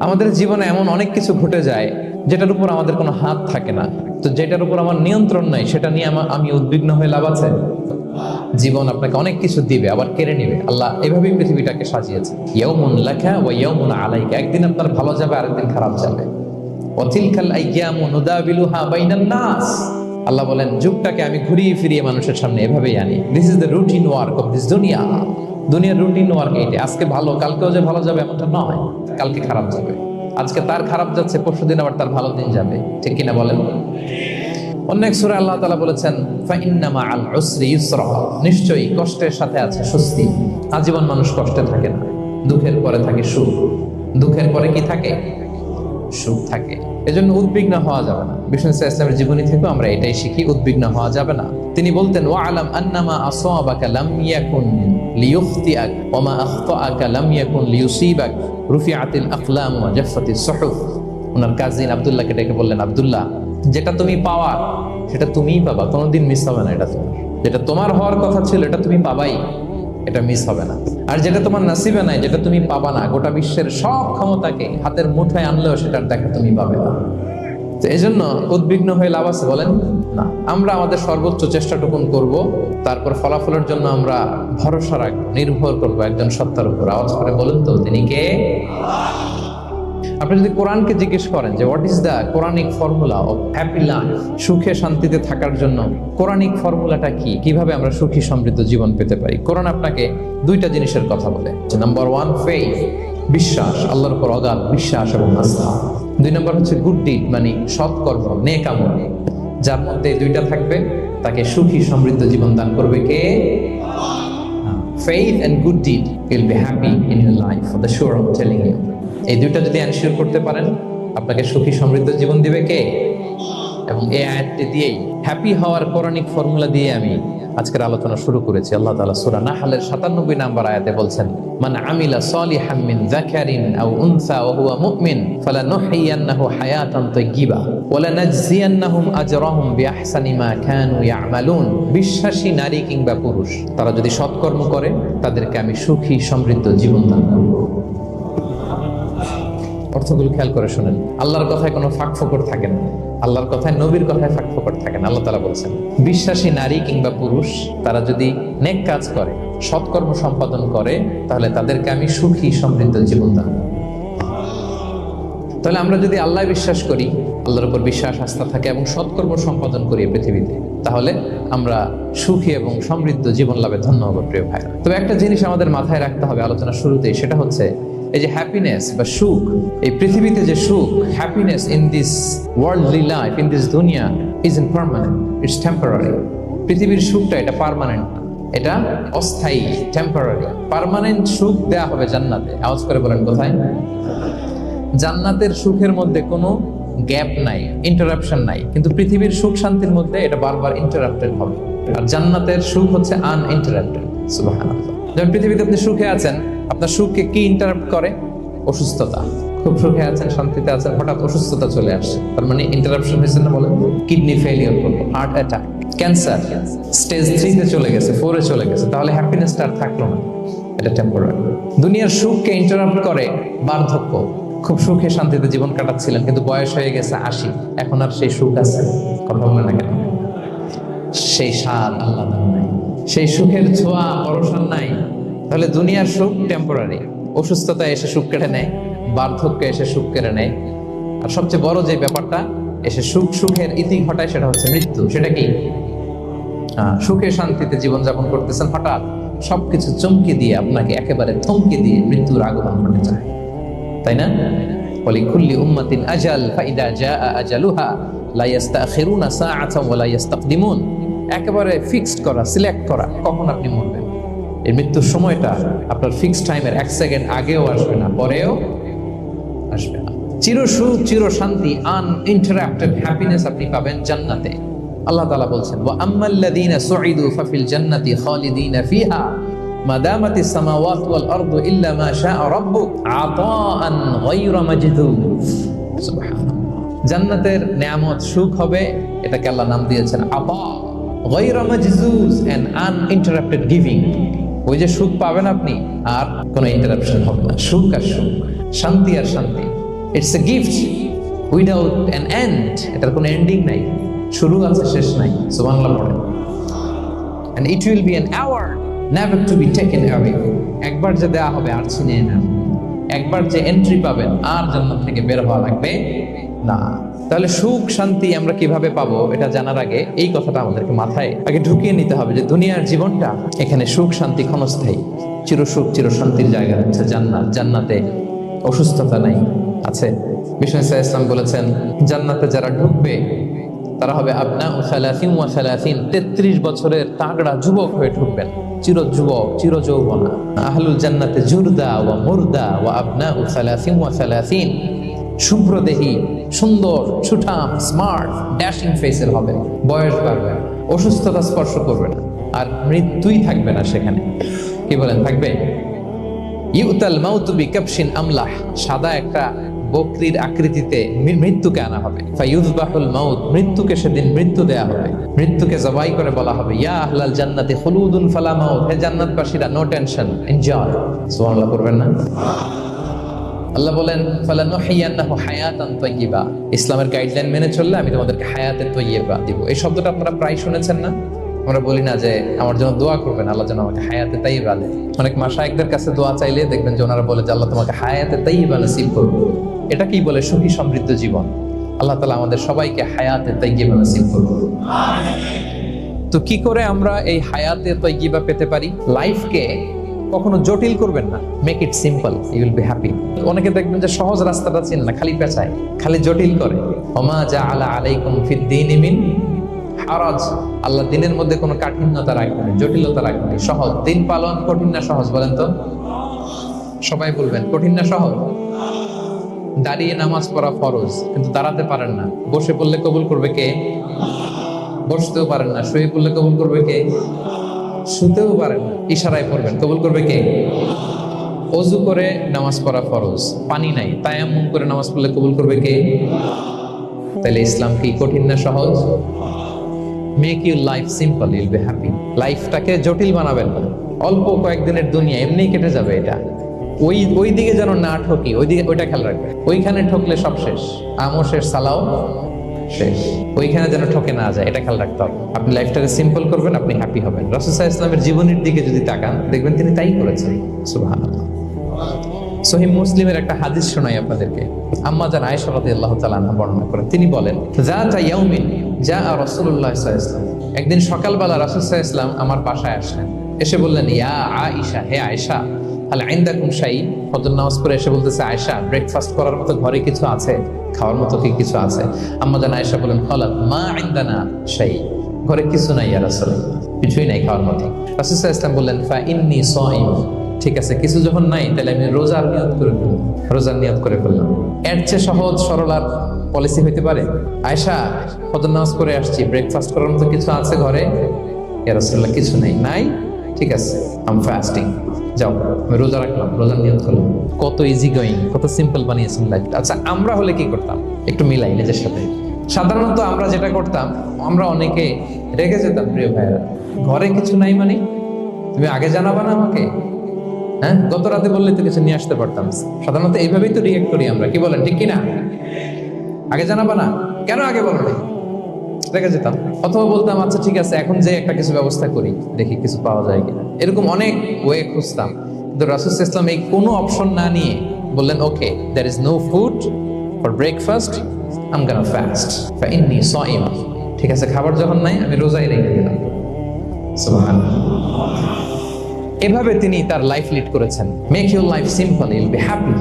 আমাদের জীবনে এমন অনেক কিছু ঘটে যায় যেটার উপর আমাদের কোনো হাত থাকে না, তো যেটার উপর আমার নিয়ন্ত্রণ নাই সেটা নিয়ে আমি উদ্বিগ্ন হয়ে লাভ আছে? জীবন আপনাকে অনেক কিছু দিবে, আবার কেড়ে নিবে। আল্লাহ এভাবেই পৃথিবীটাকে সাজিয়েছে, ইয়াউমুন লাকা ওয়া ইয়াউমুন আলাইকা। একদিন আপনার ভালো যাবে, আরেকদিন খারাপ যাবে। ওয়া তিলকাল আইয়ামু নুদাবিলুহা বাইনান নাস। আল্লাহ বলেন, যুগটাকে আমি ঘুরিয়ে ফিরিয়ে মানুষের সামনে এভাবেই আনি। This is the routine work of this দুনিয়া। দুনিয়ার রুটিন ওয়ার্ক এইটা। আজকে ভালো, কালকেও যে ভালো যাবে এমনটা নয়, কালকে খারাপ যাবে। আজকে তার খারাপ যাচ্ছে, পরশুদিন আবার তার ভালো দিন যাবে, ঠিক কিনা বলেন? অন্য এক সূরায় আল্লাহ তাআলা বলেছেন, ফাইন্না মাআল উসরি ইউসরা। নিশ্চয়ই কষ্টের সাথে আছে স্বস্তি। আজীবন মানুষ কষ্টে থাকে না, দুঃখের পরে থাকে সুখ। দুঃখের পরে কি থাকে? সুখ থাকে। এজন্য উদ্বিগ্ন হওয়া যাবে না। বিষ্ণু ইসলামের জীবনী থেকে আমরা এটাই শিখি, উদ্বিগ্ন হওয়া যাবে না। তিনি বলতেন, ওয়া আলাম আন্নামা আসাবাকা লাম ইয়াকুন লিয়ুখতিআক ওয়া মা আখতাআকা লাম ইয়াকুন লিয়ুসিবাক রুফিআতিল আকলাম ওয়া জাফফাতিস সুহুফ। ওনার কাজিন আব্দুল্লাহকে ডেকে বললেন, আব্দুল্লাহ, যেটা তুমি পাওয়ার সেটা তুমিই পাবা, কোনোদিন মিস হবে না। এটা তোমার, যেটা তোমার হওয়ার কথা ছিল এটা তুমি পাবাই, এটা মিস হবে না। আর যেটা তোমার নসিবে নাই, যেটা তুমি পাবা না, গোটা বিশ্বের সব ক্ষমতাকে হাতের মুঠোয় আনলেও সেটার দেখা তুমি পাবে না। তো এই জন্য উদ্বিগ্ন হয়ে লাভ আছে বলেন? না। আমরা আমাদের সর্বোচ্চ চেষ্টাটুকুন করব, তারপর ফলাফলের জন্য আমরা ভরসা রাখবো, নির্ভর করবো একজন সত্তার উপর। আওয়াজ করে বলেন তো, তিনি কে? আপনি যদি কোরআনকে জিজ্ঞেস করেন যে what is the Quranic formula of happy life, সুখে শান্তিতে থাকার জন্য কোরআনিক ফর্মুলাটা কি, কিভাবে আমরা সুখী সমৃদ্ধ জীবন পেতে পারি, কোরআন আপনাকে দুইটা জিনিসের কথা বলে। নাম্বার 1, ফেইথ, বিশ্বাস, আল্লাহর উপর অগাধ বিশ্বাস এবং আস্থা। 2 নম্বর হচ্ছে গুড ডিড, মানে সৎকর্ম, নেক আমল। যার মধ্যে দুইটা থাকবে তাকে সুখী সমৃদ্ধ জীবন দান করবে কে? Faith and good deed will be happy in your life, for the sure I'm telling you. এই দুইটা যদি এনশিওর করতে পারেন, আপনাকে সুখী সমৃদ্ধ জীবন দিবে কে? এবং এই আয়াতটি দিয়েই, হ্যাপি হওয়ার কোরআনিক ফর্মুলা দিয়ে আমি আজকের আলোচনা শুরু করেছি। আল্লাহ তাআলা সূরা নাহলের 97 নম্বর আয়াতে বলছেন, মান আমিলা সালিহাম মিন যাকারিন আও উনসা ওয়া হুয়া মুমিন ফালানুহইয়ান্নাহু হায়াতান তাইয়্যিবা ওয়া লানাজজিয়ান্নাহুম আজরাহুম বিআহসানি মা কানু ইয়ামালুন। বিশ্বাসী নারী কিংবা পুরুষ, তারা যদি সৎকর্ম করে তাদেরকে আমি সুখী সমৃদ্ধ জীবন দান করব। অর্থগুলো খেয়াল করে শুনেন। আল্লাহর কথায় কোনো ফাঁক ফোকর থাকে না, আল্লাহর কথায়, নবীর কথায় ফাঁক ফোকর থাকে না। আল্লাহ তাআলা বলছেন, বিশ্বাসী নারী কিংবা পুরুষ তারা যদি নেক কাজ করে, সৎকর্ম সম্পাদন করে, তাহলে তাদেরকে আমি সুখী সমৃদ্ধ জীবন দান। তাহলে আমরা যদি আল্লাহ বিশ্বাস করি, আল্লাহর উপর বিশ্বাস আস্থা থাকে এবং সৎকর্ম সম্পাদন করি পৃথিবীতে, তাহলে আমরা সুখী এবং সমৃদ্ধ জীবন লাভে ধন্য হব প্রিয় ভাইরা। তবে একটা জিনিস আমাদের মাথায় রাখতে হবে আলোচনার শুরুতেই, সেটা হচ্ছে এই যে হ্যাপিনেস বা সুখ, এই পৃথিবীতে যে সুখ, happiness in this worldly life, in this দুনিয়া is in permanent, it's temporary. পৃথিবীর সুখটা এটা পার্মানেন্ট, এটা অস্থায়ী, টেম্পোরারি। পার্মানেন্ট সুখ দেয়া হবে জান্নাতে। আওয়াজ করে বলেন, কোথায়? জান্নাতের সুখের মধ্যে কোনো গ্যাপ নাই, ইন্টারাপশন নাই। কিন্তু পৃথিবীর সুখ শান্তির মধ্যে এটা বারবার ইন্টারাপ্টেড হবে। আর জান্নাতের সুখ হচ্ছে আনইন্টারাপ্টেড। সুবহানাল্লাহ। যেমন পৃথিবীতে আপনি সুখে আছেন, আপনার সুখকে কি ইন্টারাপ্ট করে? অসুস্থতা। খুব সুখে আছেন, শান্তিতে আছেন, হঠাৎ অসুস্থতা চলে আসছে, তার মানে ইন্টারাপশন হয়েছে না? বলেন, কিডনি ফেলিওর করলো, হার্ট অ্যাটাক, ক্যান্সার স্টেজ 3 তে চলে গেছে, 4 এ চলে গেছে, তাহলে হ্যাপিনেসটা আর থাকলো না, এটা টেম্পোরারি। দুনিয়ার সুখকে ইন্টারাপ্ট করে বার্ধক্য। খুব সুখে শান্তিতে জীবন কাটাচ্ছিলেন, কিন্তু বয়স হয়ে গেছে 80, এখন আর সেই সুখ আছে? কথা বলে না কেন? সেই স্বাদ আল্লাহ নাই, সেই সুখের ছোঁয়া পরশান নাই। তাহলে দুনিয়ার সুখ টেম্পোরারি। অসুস্থতা এসে সুখ কেড়ে নেয়, বার্ধক্য এসে সুখ কেড়ে নেয়, আর সবচেয়ে বড় যে ব্যাপারটা এসে সুখের ইতি ঘটায়, সেটা হচ্ছে মৃত্যু। সেটা কি? সুখে শান্তিতে জীবনযাপন করতেছেন, হঠাৎ সবকিছু চমকে দিয়ে, আপনাকে একেবারে থমকে দিয়ে মৃত্যুর আগমন ঘটে যায়, তাই না? ওয়ালিকুল্লি উম্মাতিন আজাল ফাইদা জাআ আজালুহা লা ইস্তাখিরুনা সাআতান ওয়া লা ইস্তাকদিমুন। একেবারে ফিক্সড করা, সিলেক্ট করা কখন আপনি মরবেন। এই মৃত্যুর সময়টা আপনার ফিক্সড টাইমের 1 সেকেন্ড আগেও আসবে না, পরেও আসবে না। চির সুখ, চির শান্তি, আনইন্টারাপ্টেড হ্যাপিনেস আপনি পাবেন জান্নাতে। আল্লাহ তাআলা বলছেন, ওয়া আম্মাল্লাযীনা সুঈদু ফাফিল জান্নাতি খালিদিনা ফিহা মা দামাতিস সামাওয়াতু ওয়াল আরদু ইল্লা মা শাআ রাব্বুক আতাআন গায়রা মাজদুদ। সুবহানাল্লাহ। জান্নাতের নিয়ামত, সুখ হবে, এটাকে আল্লাহ নাম দিয়েছেন আতা, গায়রা মাজজুজ, এন্ড আনইন্টারাপ্টেড গিভিং। ওই যে সুখ পাবেন আপনি, আর কোনো ইন্টারাপশন হবে না। সুখ আর সুখ। শান্তি আর শান্তি, it's a gift without an end. এটার কোনো এন্ডিং নাই, শুরু আছে শেষ নাই। সুবহানাল্লাহ পড়েন। And it will be an hour never to be taken away. একবার যে দেয়া হবে আর ছিনিয়ে নেন, একবার যে এন্ট্রি পাবেন আর জান্নাত থেকে বের হওয়া লাগবে না। তাহলে সুখ শান্তি আমরা কিভাবে পাবো এটা জানার আগে এই কথাটা আমাদেরকে মাথায় আগে ঢুকিয়ে নিতে হবে যে দুনিয়ার জীবনটা, এখানে সুখ শান্তি ক্ষণস্থায়ী। চিরসুখ চিরশান্তির জায়গা হচ্ছে জান্নাত। জান্নাতে অসুস্থতা নাই, আছে। বিষ্ণু ইসলাম বলেছেন জান্নাতে যারা ঢুকবে তারা হবে আবনাউ সালাসিন ওয়া সালাসিন, 33 বছরের তাগড়া যুবক হয়ে ঢুকবেন, চির যুবক চির যৌবনা। আহলুল জান্নাতে জুরদা ওয়া মুরদা ওয়া আবনাউ সালাসিন ওয়া সালাসিন, শুভ্রদেহী, সুন্দর, সুঠাম, স্মার্ট, ড্যাশিং ফেসের হবে। বয়স বাড়বে, অসুস্থতা স্পর্শ করবে না, আর মৃত্যুই থাকবে না সেখানে। কি বলেন, থাকবে? ইউতাল মাউতু বিকাবশিন আমলাহ, সাদা একটা বকরির আকৃতিতে মৃত্যুকে আনা হবে। ফায়ুযবাহুল মাউত, মৃত্যুকে সেদিন মৃত্যু দেয়া হবে। মৃত্যুকে জবাই করে বলা হবে ইয়া আহলাল জান্নাতি খুলুদুন ফালা মাউত, হে জান্নাতবাসীরা নো টেনশন, এনজয়। সুবহানাল্লাহ করবেন না? আল্লাহ বলেন ফালানুহিয়ান্নাহু হায়াতান তাইয়্যিবা, ইসলামের গাইডলাইন মেনে চললে আমি তোমাদেরকে হায়াতে তাইয়্যিবা দিব। এই শব্দটা আপনারা প্রায় শুনেছেন না? আমরা বলি না যে আমার জন্য দোয়া করবেন, আল্লাহ যেন আমাকে হায়াতে তাইয়্যিবা দেয়। অনেক মাশায়েখদের কাছে দোয়া চাইলে দেখবেন যে ওনারা বলে যে আল্লাহ তোমাকে হায়াতে তাইয়্যিবা নসিব করুন। এটা কি বলে? সুখী সমৃদ্ধ জীবন। আল্লাহ তাআলা আমাদের সবাইকে হায়াতে তাইয়্যিবা নসিব করুন। তো কি করে আমরা এই হায়াতে তাইয়্যিবা পেতে পারি? লাইফকে কখনো জটিল করবেন না, make it simple, you will be happy. অনেকে দেখবেন যে সহজ রাস্তাটা চেনে না, খালি পেঁচায়, খালি জটিল করে। ওমা জাআলা আলাইকুম ফিদ-দীনি মিন হারাজ, আল্লাহ দিনের মধ্যে কোনো কাঠিন্যতা রাখবেন, জটিলতা রাখবেন। সহজ দিন পালন কঠিন না সহজ? বলেন তো, সবাই বলবেন কঠিন না সহজ? দাঁড়িয়ে নামাজ পড়া ফরজ, কিন্তু দাঁড়াতে পারেন না। বসে পড়লে কবুল করবে কে? বসতেও পারেন না। শুয়ে পড়লে কবুল করবে কে? শুতেও পারেন না। ইশারায় পড়বেন, কবুল করবে কে? ওযু করে নামাজ পড়া ফরজ, পানি নাই, তায়াম্মুম করে নামাজ পড়লে কবুল করবে কে? তাহলে ইসলাম কি কঠিন না সহজ? Make your life simple, you'll be happy. লাইফটাকে জটিল বানাবেন না। অল্প কয়েকদিনের দুনিয়া, এমনিই কেটে যাবে। এটা ওই দিকে যেন না ঠকি, ওইটা খেয়াল রাখবে। ওইখানে ঠকলে সব শেষ, আমও শেষ, সালাও শেষ। ওইখানে যেন ঠকে না যায়, এটা খেয়াল রাখতে হবে। আপনি লাইফটাকে সিম্পল করবেন, আপনি হ্যাপি হবেন। রাসূল সাল্লাল্লাহু আলাইহি ওয়াসাল্লামের জীবনের দিকে যদি তাকান, দেখবেন তিনি তাই করেছেন। সুবহানাল্লাহ। সহিহ মুসলিমের একটা হাদিস শোনাই আপনাদেরকে। আম্মা জান আয়েশা রাদিয়াল্লাহু তাআলা আনহা বর্ণনা করেন, তিনি বলেন যাতা ইয়াউমিন জাআ রাসূলুল্লাহ সাল্লাল্লাহু আলাইহি ওয়াসাল্লাম, একদিন সকালবেলা রাসূল সাল্লাল্লাহু আলাইহি ওয়াসাল্লাম আমার বাসায় আসলেন। এসে বললেন ইয়া আয়েশা, হে আয়েশা, হাল ইনদাকুম শাই, ফজর নামাজ পড়ে এসে বলতেছে আয়েশা, ব্রেকফাস্ট করার মতো ঘরে কিছু আছে, খাওয়ার মতো কি কিছু আছে? আম্মা জান আয়েশা বলেন ক্বালাত মা ইনদানা শাই, ঘরে কিছু নাই ইয়া রাসূলুল্লাহ, কিছুই নাই খাওয়ার মতো। রাসূল সাল্লাল্লাহু আলাইহি ওয়াসাল্লাম বললেন ফা ইন্নী সাইম, ঠিক আছে, কিছু যখন নাই তাহলে আমি রোজার নিয়ত করে ফেললাম। রোজার নিয়ত করে ফেললাম। এর চেয়ে সহজ সরল আর পলিসি হইতে পারে? আয়েশা, ফজর নামাজ পড়ে আসছি, ব্রেকফাস্ট করার মতো কিছু আছে ঘরে? ইয়া রাসূলুল্লাহ, কিছু নাই। নাই, ঠিক আছে, আই এম ফাস্টিং, যাও আমি রোজা রাখলাম, রোজার নিয়ত করলাম। কত ইজি গোয়িং, কত সিম্পল বানিয়েছেন লাইফ। আচ্ছা, আমরা হলে কি করতাম? একটু মিলাই নিজের সাথে। সাধারণত আমরা যেটা করতাম, আমরা অনেকে রেগে যেতাম। প্রিয় ভাইয়েরা, ঘরে কিছু নাই মানে তুমি আগে জানাবা না আমাকে? হ্যাঁ, গত রাতে বললে তো কিছু নিয়ে আসতে পারতাম। সাধারণত এইভাবেই তো রিয়েক্ট করি আমরা, কি বলেন, ঠিক কিনা? আগে জানাবা না, কেন আগে বলো না? রেগে যেতাম। অথবা বলতাম আচ্ছা ঠিক আছে, এখন যে একটা কিছু ব্যবস্থা করি, দেখি কিছু পাওয়া যায় কিনা। এরকম অনেক ওয়ে খুঁজতাম। কিন্তু রাসূল সাল্লাল্লাহু আলাইহি ওয়াসাল্লাম এই কোনো অপশন না নিয়ে বললেন okay, there is no food for breakfast, I am gonna fast ফা ইন্নী সাইম। ঠিক আছে, খাবার যখন নাই আমি রোজাই রেখে দিলাম। সুবহানাল্লাহ। এভাবে তিনি তার লাইফ লিড করেছেন। Make your life simple, you'll be happy.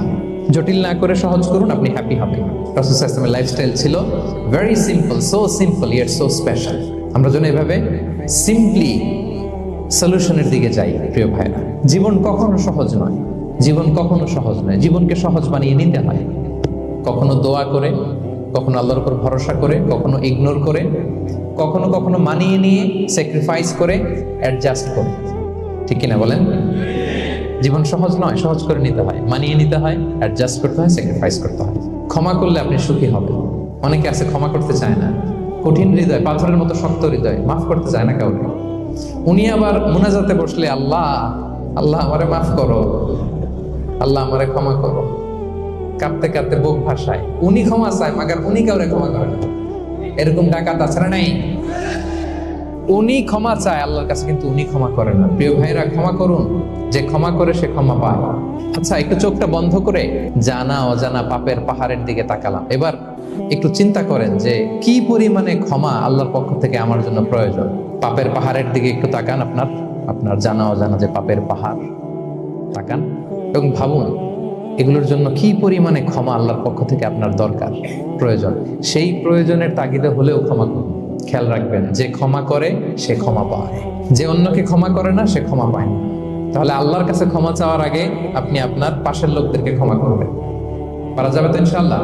জটিল না করে সহজ করুন, আপনি হ্যাপি হবেন। রাসূল সাল্লাল্লাহু আলাইহি ওয়াসাল্লামের লাইফস্টাইল ছিল very simple, so simple yet so special. আমরা যেন এভাবে সিম্পলি সলিউশনের দিকে যাই। প্রিয় ভাইরা, জীবন কখনো সহজ নয়, জীবন কখনো সহজ নয়। জীবনকে সহজ বানিয়ে নিতে হয়, কখনো দোয়া করে, কখনো আল্লাহর উপর ভরসা করে, কখনো ইগনোর করে, কখনো কখনো মানিয়ে নিয়ে, স্যাক্রিফাইস করে, অ্যাডজাস্ট করে। ঠিক কিনা বলেন? জীবন সহজ নয়, সহজ করে নিতে হয়, মানিয়ে নিতে হয়, অ্যাডজাস্ট করতে হয়, স্যাক্রিফাইস করতে হয়। ক্ষমা করলে আপনি সুখী হবেন। অনেকে আছে ক্ষমা করতে চায় না, কঠিন হৃদয়, পাথরের মতো শক্ত হৃদয়, মাফ করতে চায় না কাউকে। উনি আবার মুনাজাতে বসলে আল্লাহ, আল্লাহ আমারে মাফ করো, আল্লাহ আমারে ক্ষমা করো, কাঁদতে কাঁদতে বুক ভাসায়, উনি ক্ষমা চায় মাগার উনি কাউরে ক্ষমা করে না। এরকম ডাকাত আছে না নাই? উনি ক্ষমা চায় আল্লাহর কাছে, কিন্তু উনি ক্ষমা করে না। প্রিয় ভাইরা, ক্ষমা করুন, যে ক্ষমা করে সে ক্ষমা পায়। আচ্ছা, একটু চোখটা বন্ধ করে জানা অজানা পাপের পাহাড়ের দিকে তাকালাম। এবার একটু চিন্তা করেন যে কি পরিমাণে ক্ষমা আল্লাহর পক্ষ থেকে আমার জন্য প্রয়োজন। পাপের পাহাড়ের দিকে একটু তাকান, আপনার জানা অজানা যে পাপের পাহাড়, তাকান এবং ভাবুন এগুলোর জন্য কি পরিমাণে ক্ষমা আল্লাহর পক্ষ থেকে আপনার দরকার, প্রয়োজন। সেই প্রয়োজনের তাগিদে হলেও ক্ষমা করুন। খেয়াল রাখবেন, যে ক্ষমা করে সে ক্ষমা পায়, যে অন্যকে ক্ষমা করে না সে ক্ষমা পায় না। তাহলে আল্লাহর কাছে ক্ষমা চাওয়ার আগে আপনি আপনার পাশের লোকদেরকে ক্ষমা করবেন। পারা যাবে তো ইনশাআল্লাহ?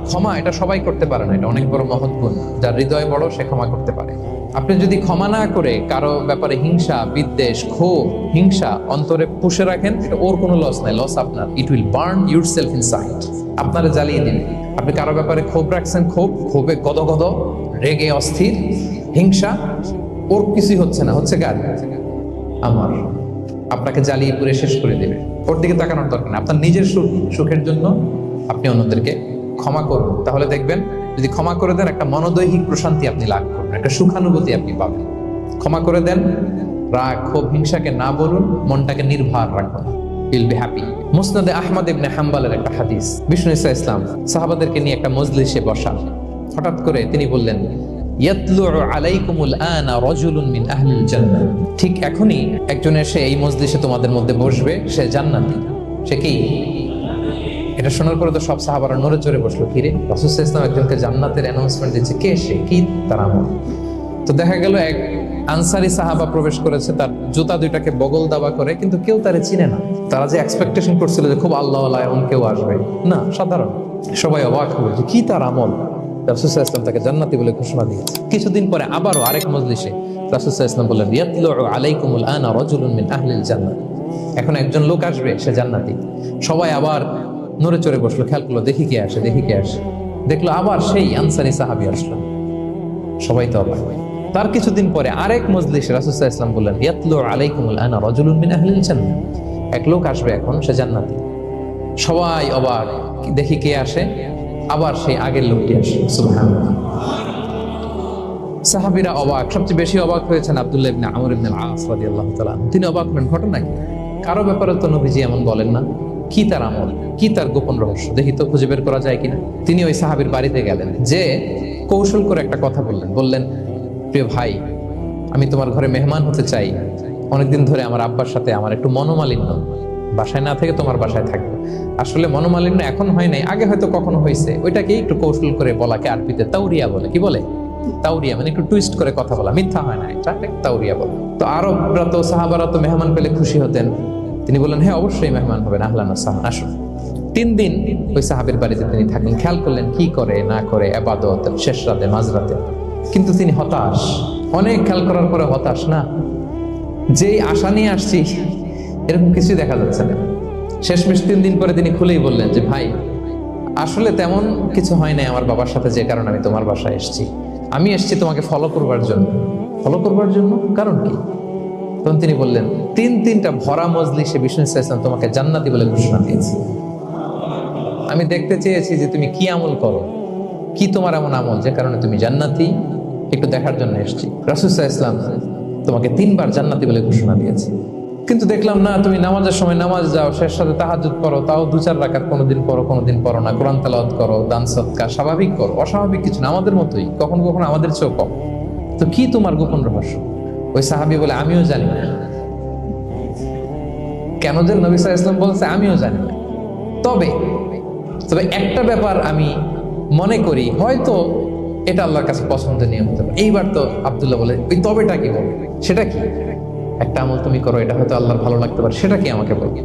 ক্ষমা এটা সবাই করতে পারে না, এটা অনেক বড় মহৎ গুণ। যার হৃদয় বড় সে ক্ষমা করতে পারে। আপনি যদি ক্ষমা না করে কারো ব্যাপারে হিংসা, বিদ্বেষ, ক্ষোভ, হিংসা অন্তরে পুষে রাখেন, এটা ওর কোনো লস নাই, লস আপনার। It will burn yourself inside, আপনারা জ্বালিয়ে দিন। আপনি কারো ব্যাপারে ক্ষোভ রাখছেন, ক্ষোভে গদগদ, রেগে অস্থির, হিংসা, ওর কিছুই হচ্ছে না, হচ্ছে কার? আমার। আপনাকে জ্বালিয়ে পুড়ে শেষ করে দেবে। ওর দিকে তাকানোর দরকার নেই। আপনার নিজের সুখের জন্য আপনি অন্যদেরকে ক্ষমা করুন। তাহলে দেখবেন, যদি ক্ষমা করে দেন, একটা মনোদৈহিক প্রশান্তি আপনি লাভ করবেন, একটা সুখানুভূতি আপনি পাবেন। ক্ষমা করে দেন, রাগ, ক্ষোভ, হিংসাকে না বলুন, মনটাকে নির্ভর রাখুন, ইউল বি হ্যাপি। মুসনাদে আহমদ ইবনে হাম্বালের একটা হাদিস, বিষ্ণু ইসা ইসলাম সাহাবাদেরকে নিয়ে একটা মজলিসে বসা। হঠাৎ করে তিনি বললেন, ইয়াতলুউ আলাইকুমুল আনা রাজুলুন মিন আহলিল জান্নাহ। ঠিক এখনই একজন এসে এই মজলিসে তোমাদের মধ্যে বসবে, সে জান্নাতি। সে কি? এটা শোনার পরে তো সব সাহাবারা নড়ে চড়ে বসলো। কিরে, রাসূল সাল্লাল্লাহু আলাইহি ওয়াসাল্লাম একজনকে জান্নাতের অ্যানাউন্সমেন্ট দিচ্ছে, কে সে, কি তার আমল? তো দেখা গেল এক আনসারী সাহাবা প্রবেশ করেছে, তার জুতা দুইটাকে বগল দাবা করে, কিন্তু কেউ তারে চিনে না। তারা যে এক্সপেকটেশন করছিল যে খুব আল্লাহওয়ালা এমন কেউ আসবে, না, সাধারণ। সবাই অবাক হলো যে কি তার আমল। রাসূল সাল্লাল্লাহু আলাইহি ওয়াসাল্লাম তাকে জান্নাতি বলে ঘোষণা দিয়েছে। কিছুদিন পরে আবারও আরেক মজলিসে রাসূল সাল্লাল্লাহু আলাইহি ওয়াসাল্লাম বললেন, ইয়াতলুউ আলাইকুমুল আনা রাজুলুন মিন আহলিল জান্নাহ। এখন একজন লোক আসবে, সে জান্নাতি। সবাই আবার নড়ে চড়ে বসলো, খেয়াল করলো, দেখি কে আসে। দেখলো আবার সেই আনসারী সাহাবী আসলো। সবাই তো অবাক। তার কিছুদিন পরে আরেক মজলিসে রাসূল সাল্লাল্লাহু আলাইহি ওয়াসাল্লাম বললেন, ইয়াতলুউ আলাইকুমুল আনা রাজুলুন মিন আহলিল জান্নাহ। এক লোক আসবে এখন, সে জান্নাতি। সবাই অবাক, দেখি কে আসে। আবার সেই আগের লোকটি আসে। সুবহানাল্লাহ। সাহাবীরা অবাক। সবচেয়ে বেশি অবাক হয়েছেন আব্দুল্লাহ ইবনে আমর ইবনে আল-আস রাদিয়াল্লাহু তাআলা। তিনি অবাক হলেন, ঘটনা কি? কারো ব্যাপারে তো নবীজি এমন বলেন না। কি তার আমল, কি তার গোপন রহস্য, দেখি তো খুঁজে বের করা যায় কিনা। তিনি ওই সাহাবীর বাড়িতে গেলেন, যে কৌশল করে একটা কথা বললেন, প্রিয় ভাই, আমি তোমার ঘরে মেহমান হতে চাই। অনেকদিন ধরে আমার আব্বার সাথে আমার একটু মনোমালিন্য, বাসায় না থেকে তোমার বাসায় থাকবে। আসলে মনোমালিন্য এখন হয় নাই, আগে হয়তো কখনো হয়েছে। ওইটাকে একটু কৌশল করে বলাকে আরবিতে তাওরিয়া বলে। কি বলে? তাওরিয়া, মানে একটু টুইস্ট করে কথা বলা, মিথ্যা হয় না, এটা তাওরিয়া বলে। তো আরবরা তো, সাহাবারা তো মেহমান পেলে খুশি হতেন। তিনি বললেন, হ্যাঁ অবশ্যই মেহমান হবেন, আহলান ওয়া সাহলান, আসুন। 3 দিন ওই সাহাবীর বাড়িতে তিনি থাকেন। খেয়াল করলেন কি করে না করে, ইবাদত, শেষ রাতে, মাঝরাতে। কিন্তু তিনি হতাশ, অনেক খেয়াল করার পরে হতাশ। না, যেই আশা নিয়ে আসছি এরকম কিছুই দেখা যাচ্ছে না। শেষমেশ 3 দিন পরে তিনি খুলেই বললেন যে, ভাই, আসলে তেমন কিছু হয় নাই আমার বাবার সাথে, যে কারণে আমি তোমার বাসায় এসেছি। আমি এসেছি তোমাকে ফলো করবার জন্য। কারণ কি? তখন তিনি বললেন, 3টা ভরা মজলিসে বিষ্ণু সাল্লাল্লাহু আলাইহি ওয়াসাল্লাম তোমাকে জান্নাতি বলে ঘোষণা দিয়েছে। আমি দেখতে চেয়েছি যে তুমি কি আমল করো, কি তোমার এমন আমল যে কারণে তুমি জান্নাতি, একটু দেখার জন্য এসেছি। রাসূল সাল্লাল্লাহু আলাইহি ওয়াসাল্লাম তোমাকে 3 বার জান্নাতি বলে ঘোষণা দিয়েছে, কিন্তু দেখলাম না, তুমি নামাজের সময় নামাজ যাও, শেষ রাতে তাহাজ্জুদ করো, তাও 2-4 রাকাত, কোনোদিন পড়ো না, কোরআন তেলাওয়াত করো, দান সদকা স্বাভাবিক করো, অস্বাভাবিক কিছু না, আমাদের মতোই, কখনো কখনো আমাদের চেয়েও কম। তো কি তোমার গোপন রহস্য? ওই সাহাবী বলে, আমিও জানি না। কেন যে নবী সাল্লাল্লাহু আলাইহি ওয়াসাল্লাম বলছে আমিও জানি না, তবে একটা ব্যাপার আমি মনে করি, হয়তো এটা আল্লাহর কাছে পছন্দনীয় হতে পারে। এইবার তো আব্দুল্লাহ বলে, ওই তবেটা কি বলবে? সেটা কি? একটা আমল তুমি করো, এটা হয়তো আল্লাহর ভালো লাগতে পারে, সেটা কি আমাকে বলবে?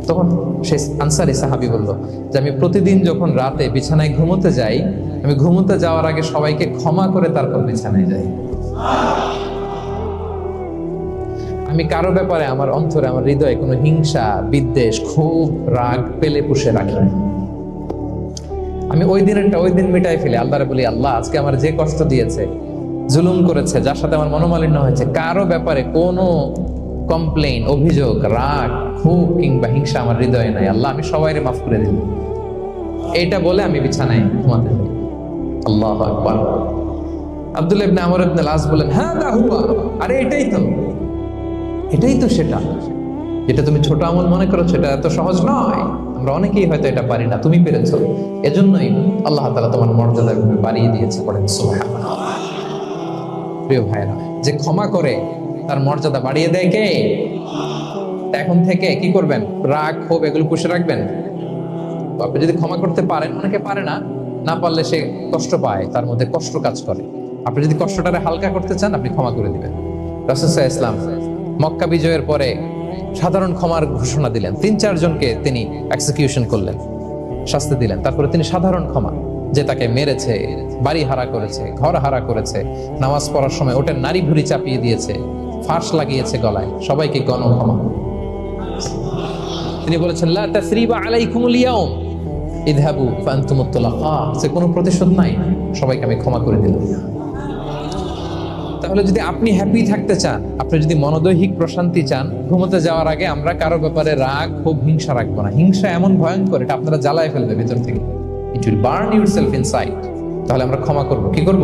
তখন সেই আনসারী সাহাবী বলল যে, আমি প্রতিদিন যখন রাতে বিছানায় ঘুমোতে যাই, আমি ঘুমোতে যাওয়ার আগে সবাইকে ক্ষমা করে তারপর বিছানায় যাই। আমি কারো ব্যাপারে আমার অন্তরে, আমার হৃদয়ে কোনো হিংসা, বিদ্বেষ, ক্ষোভ, রাগ পেলে পুষে রাখি না। আমি ওই দিন মিটাই ফেলি। আল্লাহরে বলি, আল্লাহ, আজকে আমার যে কষ্ট দিয়েছে, জুলুম করেছে, যার সাথে আমার মনোমালিন্য হয়েছে, কারো ব্যাপারে কোনো কমপ্লেইন, অভিযোগ, রাগ, ক্ষোভ কিংবা হিংসা আমার হৃদয়ে নাই। আল্লাহ আমি সবাইরে মাফ করে দিলাম, এইটা বলে আমি বিছানায় ঘুমাতে যাই। আল্লাহু আকবার। আব্দুল্লাহ ইবনে আমর ইবনে আল-আস বলেন, হাদা হুয়া, আরে এটাই তো সেটা যেটা তুমি ছোট আমল মনে করো, সেটা এত সহজ নয়। আমরা অনেকেই হয়তো এটা পারি না, তুমি পেরেছো। এজন্যই আল্লাহ তাআলা তোমার মর্যাদা বাড়িয়ে দিয়েছে। পড়েন সুবহানাল্লাহ। প্রিয় ভাইরা, যে ক্ষমা করে তার মর্যাদা বাড়িয়ে দেয় কে? এখন থেকে কি করবেন? রাগ, ক্ষোভ এগুলো পুষে রাখবেন। আপনি যদি ক্ষমা করতে পারেন, অনেকে পারে না, না পারলে সে কষ্ট পায়, তার মধ্যে কষ্ট কাজ করে। আপনি যদি কষ্টটারে হালকা করতে চান, আপনি ক্ষমা করে দিবেন। রাসূল সাল্লাল্লাহু আলাইহি ওয়াসাল্লাম মক্কা বিজয়ের পরে সাধারণ ক্ষমার ঘোষণা দিলেন। 3-4 জনকে তিনি এক্সিকিউশন করলেন, শাস্তি দিলেন। তারপরে তিনি সাধারণ ক্ষমা, যে তাকে মেরেছে, বাড়ি হারা করেছে, ঘর হারা করেছে, নামাজ পড়ার সময় ওটা নারী ভুড়ি চাপিয়ে দিয়েছে, ফাঁস লাগিয়েছে গলায়, সবাইকে গণ ক্ষমা। তিনি বলেছেন, লা তাসরিবা আলাইকুমুল ইয়াউম ইযহাবু ফাআনতুমুত তুলাকা, যে কোনো প্রতিশোধ নাই, সবাইকে আমি ক্ষমা করে দিলাম। তাহলে যদি আপনি হ্যাপি থাকতে চান, আপনি যদি মনোদৈহিক প্রশান্তি চান, ঘুমোতে যাওয়ার আগে আমরা কারো ব্যাপারে রাগ, ক্ষোভ, হিংসা রাখবো না। হিংসা এমন ভয়ঙ্কর, এটা আপনারা জ্বালায় ফেলবে ভিতর থেকে। It will burn yourself inside. তাহলে আমরা ক্ষমা করব। কি করব?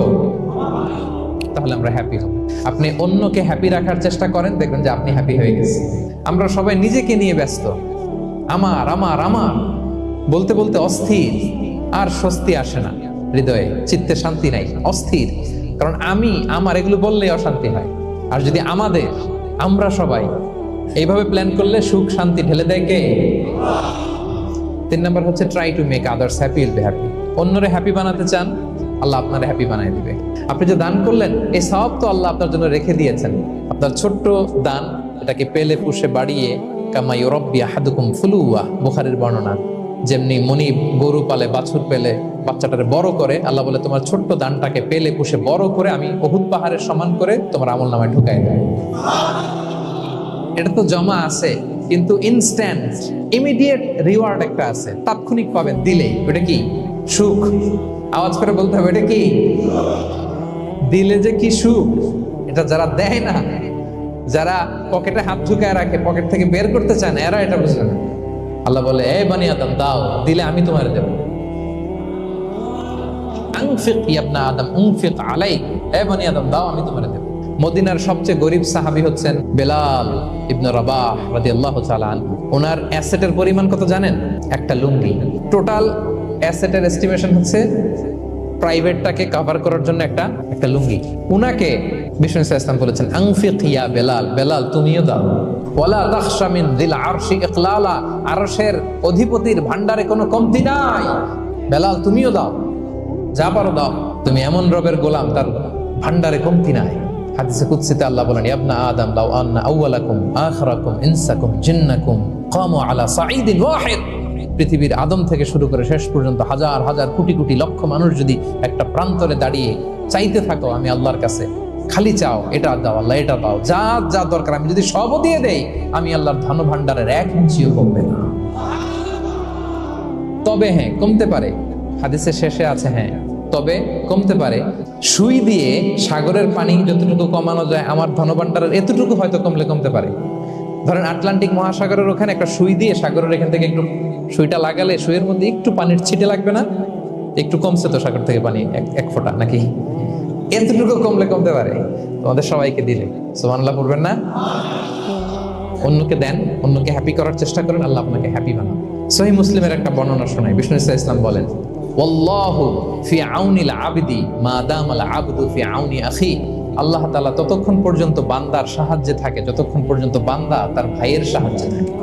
তাহলে আমরা হ্যাপি হব। আপনি অন্যকে হ্যাপি রাখার চেষ্টা করেন, দেখবেন যে আপনি হ্যাপি হয়ে গেছেন। আমরা সবাই নিজেকে নিয়ে ব্যস্ত, আমার আমার আমার বলতে বলতে অস্থির, আর স্বস্তি আসে না হৃদয়ে, চিত্তে শান্তি নাই, অস্থির। কারণ আমি আমার এগুলো বললেই অশান্তি হয়। আর যদি আমাদের, আমরা সবাই এইভাবে প্ল্যান করলে সুখ শান্তি ঢেলে দেয় কে? 3 নাম্বার হচ্ছে try to make others happy, will be happy. অন্যরে হ্যাপি বানাতে চান, আল্লাহ আপনারে হ্যাপি বানায় দিবে। আপনি যে দান করলেন, এই সওয়াব তো আল্লাহ আপনার জন্য রেখে দিয়েছেন। আপনার ছোট্ট দান, এটাকে পেলে পুষে বাড়িয়ে, কামা ইউরাব্বি আহাদুকুম ফুলুয়া, বুখারীর বর্ণনা, যেমনি মনিব গরু পালে, বাছুর পেলে বাচ্চাটারে বড় করে, আল্লাহ বলে তোমার ছোট্ট দানটাকে পেলে পুষে বড় করে আমি উহুদ পাহাড়ের সমান করে তোমার আমলনামায় ঢুকাই দেব। এটা তো জমা আছে, কিন্তু ইনস্ট্যান্ট ইমিডিয়েট রিওয়ার্ড একটা আছে, তাৎক্ষণিক পাবেন দিলেই। ওটা কি? সুখ। আওয়াজ করে বলতে হবে, এটা কি? দিলে যে কি সুখ, এটা যারা দেয় না, যারা পকেটে হাত ঢুকায় রাখে, পকেট থেকে বের করতে চায় না, এরা এটা বুঝবে না। আল্লাহ বলে, এ বানি আদম দাও, দিলে আমি তোমার দেব। আনফিক ইবনা আদম উনফিক আলাইক, এ বানি আদম দাও, আমি তোমার দেব। মদিনার সবচেয়ে গরিব সাহাবী হচ্ছেন বেলাল ইবনে রাবাহ রাদিয়াল্লাহু তাআলা আনহু। ওনার অ্যাসেটের পরিমাণ কত জানেন? একটা লুঙ্গি। টোটাল অ্যাসেটের এস্টিমেশন হচ্ছে প্রাইভেটটাকে কভার করার জন্য একটা লুঙ্গি। উনাকে বিষ্ণু সাল্লাল্লাহু আলাইহি ওয়াসাল্লাম বলেছেন, আনফিক ইয়া বেলাল, বেলাল তুমিও দাও। ওয়ালা তাখশা মিন যিল আরশি ইকলালা, আরশের অধিপতির ভান্ডারে কোনো কমতি নাই। বেলাল তুমিও দাও, যা পারো দাও। তুমি এমন রবের গোলাম, তার ভান্ডারে কমতি নাই। হাদিসে কুদসিতে আল্লাহ বলেন, ইবনা আদম লাউ আন্না আউওয়ালাকুম আখিরাকুম ইনসাকুম জিন্নাকুম কামু আলা সাঈদিন ওয়াহিদ। পৃথিবীর আদম থেকে শুরু করে শেষ পর্যন্ত হাজার হাজার কোটি কোটি লক্ষ মানুষ যদি একটা প্রান্তরে দাঁড়িয়ে চাইতে থাকো আমি আল্লাহর কাছে, খালি চাও এটা দাও আল্লাহ, এটা দাও, যা যা দরকার আমি যদি সবও দিয়ে দেই, আমি আল্লাহর ধন ভান্ডারের 1 ইঞ্চিও কমবে না। তবে হ্যাঁ, কমতে পারে। হাদিসের শেষে আছে, হ্যাঁ তবে কমতে পারে। সুই দিয়ে সাগরের পানি যতটুকু কমানো যায়, আমার ধনভাণ্ডারের এতটুকু হয়তো কমতে পারে। ধরেন আটলান্টিক মহাসাগরের ওখানে একটা সুই দিয়ে সাগরের এখান থেকে একটু সুইটা লাগালে সুইয়ের মধ্যে একটু পানির ছিটে লাগবে না? একটু কমছে তো সাগর থেকে পানি, এক ফোঁটা নাকি? এতটুকু কমতে পারে। তোমাদের সবাইকে দিলে সুবহানাল্লাহ পড়বেন না? অন্যকে দেন, অন্যকে হ্যাপি করার চেষ্টা করেন, আল্লাহ আপনাকে হ্যাপি বানান। সহিহ মুসলিমের একটা বর্ণনা শোনাই। বিষ্ণু ইসলাম বলেন, ওয়াল্লাহু ফি আউনিল আবদি মা দামাল আবদু ফি আউনি আখি। আল্লাহ তাআলা ততক্ষণ পর্যন্ত বান্দার সাহায্যে থাকে যতক্ষণ পর্যন্ত বান্দা তার ভাইয়ের সাহায্যে থাকে।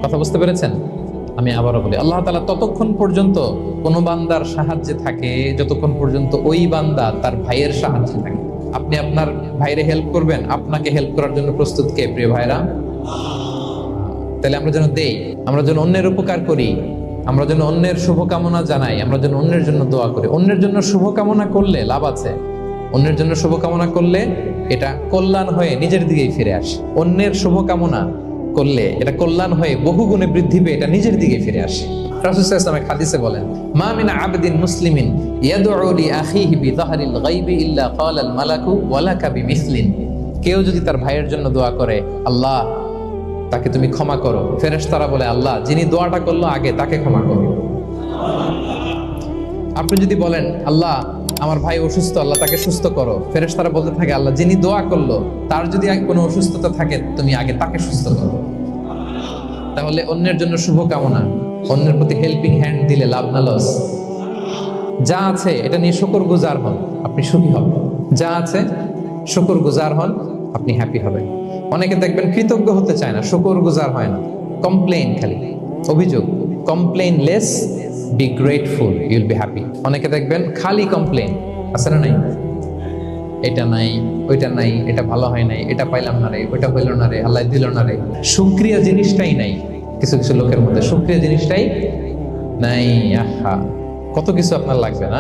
কথা বুঝতে পেরেছেন? আমি আবারও বলি, আল্লাহ তাআলা ততক্ষণ পর্যন্ত কোন বান্দার সাহায্যে থাকে যতক্ষণ পর্যন্ত ওই বান্দা তার ভাইয়ের সাহায্যে থাকে। আপনি আপনার ভাইরে হেল্প করবেন, আপনাকে হেল্প করার জন্য প্রস্তুত কে? প্রিয় ভাইরা। তাহলে আমরা যেন দেই, আমরা যেন অন্যের উপকার করি, আমরা যেন অন্যের শুভকামনা জানাই, আমরা যেন অন্যের জন্য দোয়া করি। অন্যের জন্য শুভকামনা করলে লাভ আছে। অন্যের জন্য শুভকামনা করলে এটা কল্যাণ হয়ে নিজের দিকেই ফিরে আসে। অন্যের শুভকামনা করলে এটা কল্যাণ হয়ে বহুগুণে বৃদ্ধি পেয়ে এটা নিজের দিকে ফিরে আসে। রাসূল সাল্লাল্লাহু আলাইহি ওয়াসাল্লাম হাদিসে বলেন, মা মিন আবদিন মুসলিমিন ইয়াদউ লি আখিহি বিযাহরিল গায়বি ইল্লা ক্বালাল মালাকু ওয়ালাকা বিমিসলিন। কেউ যদি তার ভাইয়ের জন্য দোয়া করে, আল্লাহ তাকে তুমি ক্ষমা করো, ফেরেশতারা বলে আল্লাহ যিনি দোয়াটা করলো আগে তাকে ক্ষমা করো। আপনি যদি বলেন আল্লাহ আমার ভাই অসুস্থ, আল্লাহ তাকে সুস্থ করো, ফেরেশতারা বলতে থাকে আল্লাহ যিনি দোয়া করলো তার যদি কোনো অসুস্থতা থাকে তুমি আগে তাকে সুস্থ করো। তাহলে অন্যের জন্য শুভকামনা, অন্যের প্রতি হেল্পিং হ্যান্ড দিলে লাভ না লস? যা আছে এটা নিয়ে শুকরগুজার হন, আপনি সুখী হবেন। যা আছে শুকরগুজার হন, আপনি হ্যাপি হবেন। অনেকে দেখবেন কৃতজ্ঞ হতে চায় না, শুকরগুজার হয় না, কমপ্লেইন, খালি অভিযোগ। Complain less, be grateful, you will be happy. অনেকে দেখবেন খালি কমপ্লেইন, আছে না নাই? এটা নাই, ওইটা নাই, এটা ভালো হয় নাই, এটা পাইলাম না রে, ওইটা হইল না রে, আল্লাহ দিল না রে। শুকরিয়া জিনিসটাই নাই কিছু কিছু লোকের মধ্যে, শুকরিয়া জিনিসটাই নাই। আহা, কত কিছু আপনার লাগবে না?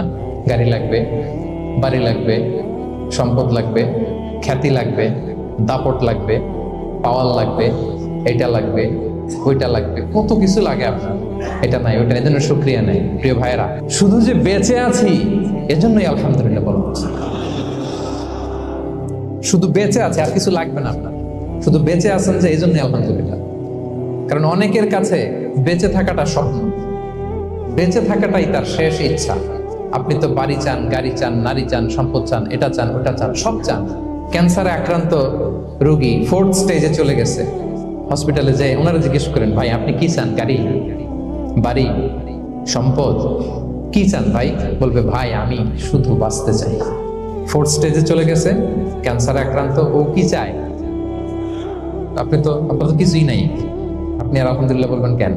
গাড়ি লাগবে, বাড়ি লাগবে, সম্পদ লাগবে, খ্যাতি লাগবে, দাপট লাগবে, পাওয়ার লাগবে, এটা লাগবে, ওইটা লাগবে, কত কিছু লাগে আপনার। এটা নাই, ওইটা এই জন্য শুকরিয়া নাই। প্রিয় ভাইয়েরা, শুধু যে বেঁচে আছি এজন্যই আলহামদুলিল্লাহ বলা হচ্ছে। শুধু বেঁচে আছে, আর কিছু লাগবে না আপনার, শুধু বেঁচে আছেন যে এই জন্যই আলহামদুলিল্লাহ। কারণ অনেকের কাছে বেঁচে থাকাটা স্বপ্ন, বেঁচে থাকাটাই তার শেষ ইচ্ছা। আপনি তো বাড়ি চান, গাড়ি চান, নারী চান, সম্পদ চান, এটা চান, ওটা চান, সব চান। ক্যান্সারে আক্রান্ত রোগী 4th স্টেজে চলে গেছে, হসপিটালে যে ওনারা জিজ্ঞেস করেন ভাই আপনি কি চান? গাড়ি, বাড়ি, সম্পদ, কি চান ভাই? বলবে ভাই আমি শুধু বাঁচতে চাই। 4th স্টেজে চলে গেছে, ক্যান্সারে আক্রান্ত, ও কি চায়? আপনি তো, আপনার তো কিছুই নাই, আপনি আর আলহামদুলিল্লাহ বলবেন কেন?